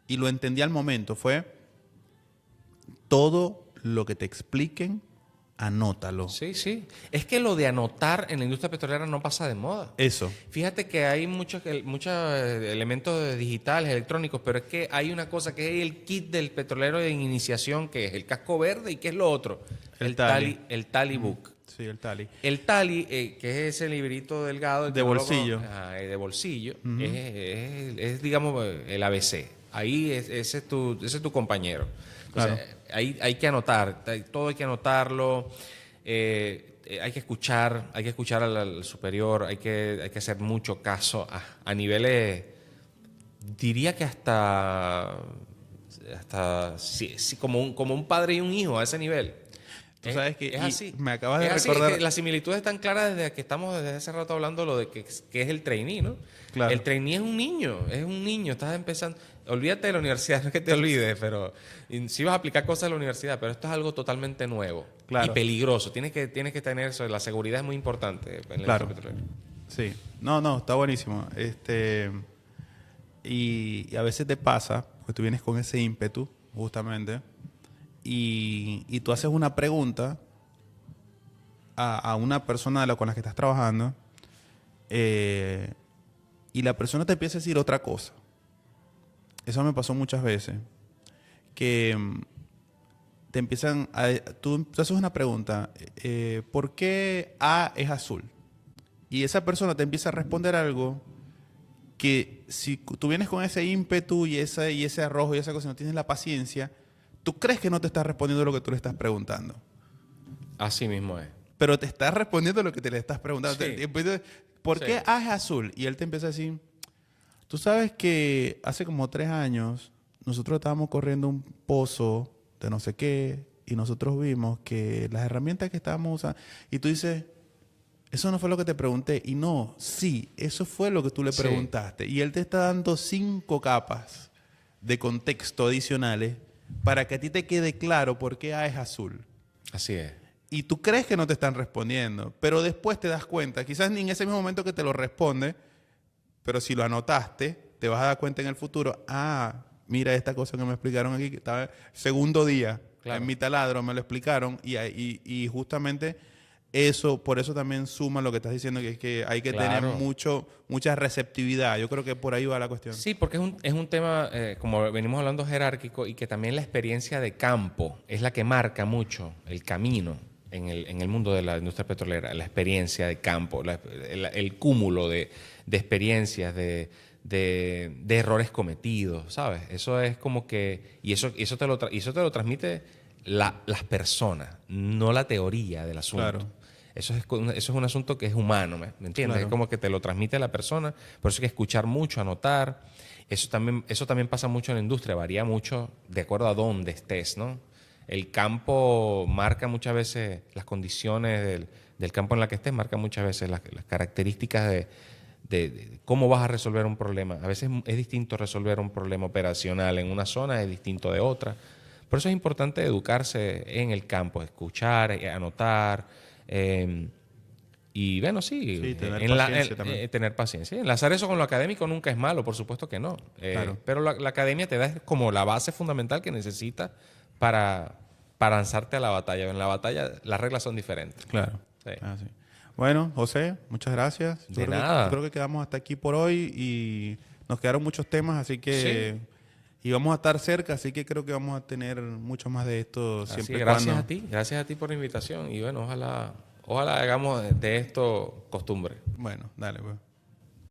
y lo entendí al momento. Fue todo lo que te expliquen, anótalo. Sí, sí. Es que lo de anotar en la industria petrolera no pasa de moda. Eso. Fíjate que hay muchos elementos digitales, electrónicos, pero es que hay una cosa que es el kit del petrolero de iniciación, que es el casco verde, y ¿qué es lo otro? El Tally. El Tally Book. Sí, el Tally. El Tally, que es ese librito delgado. De bolsillo. De bolsillo. Es, digamos, el ABC. Ahí ese es tu compañero. Entonces, Claro. ahí hay que anotar. Todo hay que anotarlo. Hay que escuchar al superior. Hay que hacer mucho caso a niveles, diría que hasta sí, como un padre y un hijo a ese nivel. Tú sabes que es así. me acabas de Es así, recordar. es que las similitudes están claras desde que estamos desde hace rato hablando lo de que es el trainee, ¿no? Claro. El trainee es un niño, estás empezando. Olvídate de la universidad, no es que te olvides, pero sí vas a aplicar cosas en la universidad, pero esto es algo totalmente nuevo Claro. y peligroso. Tienes que tener eso, la seguridad es muy importante en la Claro. industria petrolera. Sí. No, está buenísimo. Y a veces te pasa, porque tú vienes con ese ímpetu, justamente, y tú haces una pregunta a una persona con la que estás trabajando, y la persona te empieza a decir otra cosa. Eso me pasó muchas veces. Que te empiezan a... Tú haces una pregunta, ¿por qué A es azul? Y esa persona te empieza a responder algo que si tú vienes con ese ímpetu y ese arrojo y esa cosa, no tienes la paciencia, tú crees que no te está respondiendo lo que tú le estás preguntando. Así mismo es. Pero te está respondiendo lo que te le estás preguntando. Sí. ¿Por Sí. qué A es azul? Y él te empieza a decir, tú sabes que hace como 3 años nosotros estábamos corriendo un pozo de no sé qué y nosotros vimos que las herramientas que estábamos usando... Y tú dices, eso no fue lo que te pregunté. Y no, sí, eso fue lo que tú le Sí. preguntaste. Y él te está dando 5 capas de contexto adicionales para que a ti te quede claro por qué A es azul. Así es. Y tú crees que no te están respondiendo, pero después te das cuenta, quizás ni en ese mismo momento que te lo responde, pero si lo anotaste, te vas a dar cuenta en el futuro, mira esta cosa que me explicaron aquí, que estaba segundo día, Claro. en mi taladro me lo explicaron, y justamente eso, por eso también suma lo que estás diciendo, que es que hay que Claro. tener mucha receptividad. Yo creo que por ahí va la cuestión. Sí, porque es un tema, como venimos hablando, jerárquico, y que también la experiencia de campo es la que marca mucho el camino en el mundo de la industria petrolera. La experiencia de campo, el cúmulo de experiencias, de errores cometidos, ¿sabes? Eso es como que... Y eso te lo transmite las personas, no la teoría del asunto. Claro. Eso es un asunto que es humano, ¿me entiendes? Claro. Es como que te lo transmite la persona, por eso hay que escuchar mucho, anotar. Eso también pasa mucho en la industria, varía mucho de acuerdo a dónde estés, ¿no? El campo marca muchas veces las condiciones del campo en la que estés, marca muchas veces las características de cómo vas a resolver un problema. A veces es distinto resolver un problema operacional en una zona, es distinto de otra. Por eso es importante educarse en el campo, escuchar, anotar. Y bueno, sí, tener paciencia también. tener paciencia. Enlazar eso con lo académico nunca es malo, por supuesto que no. Claro. Pero la academia te da como la base fundamental que necesitas para lanzarte a la batalla. En la batalla las reglas son diferentes. Claro. Sí. Sí. Bueno, José, muchas gracias. De nada. Yo creo que quedamos hasta aquí por hoy y nos quedaron muchos temas, así que... Sí. Y vamos a estar cerca, así que creo que vamos a tener mucho más de esto Así siempre es, y gracias cuando... gracias a ti por la invitación. Y bueno, ojalá hagamos de esto costumbre. Bueno, dale, pues.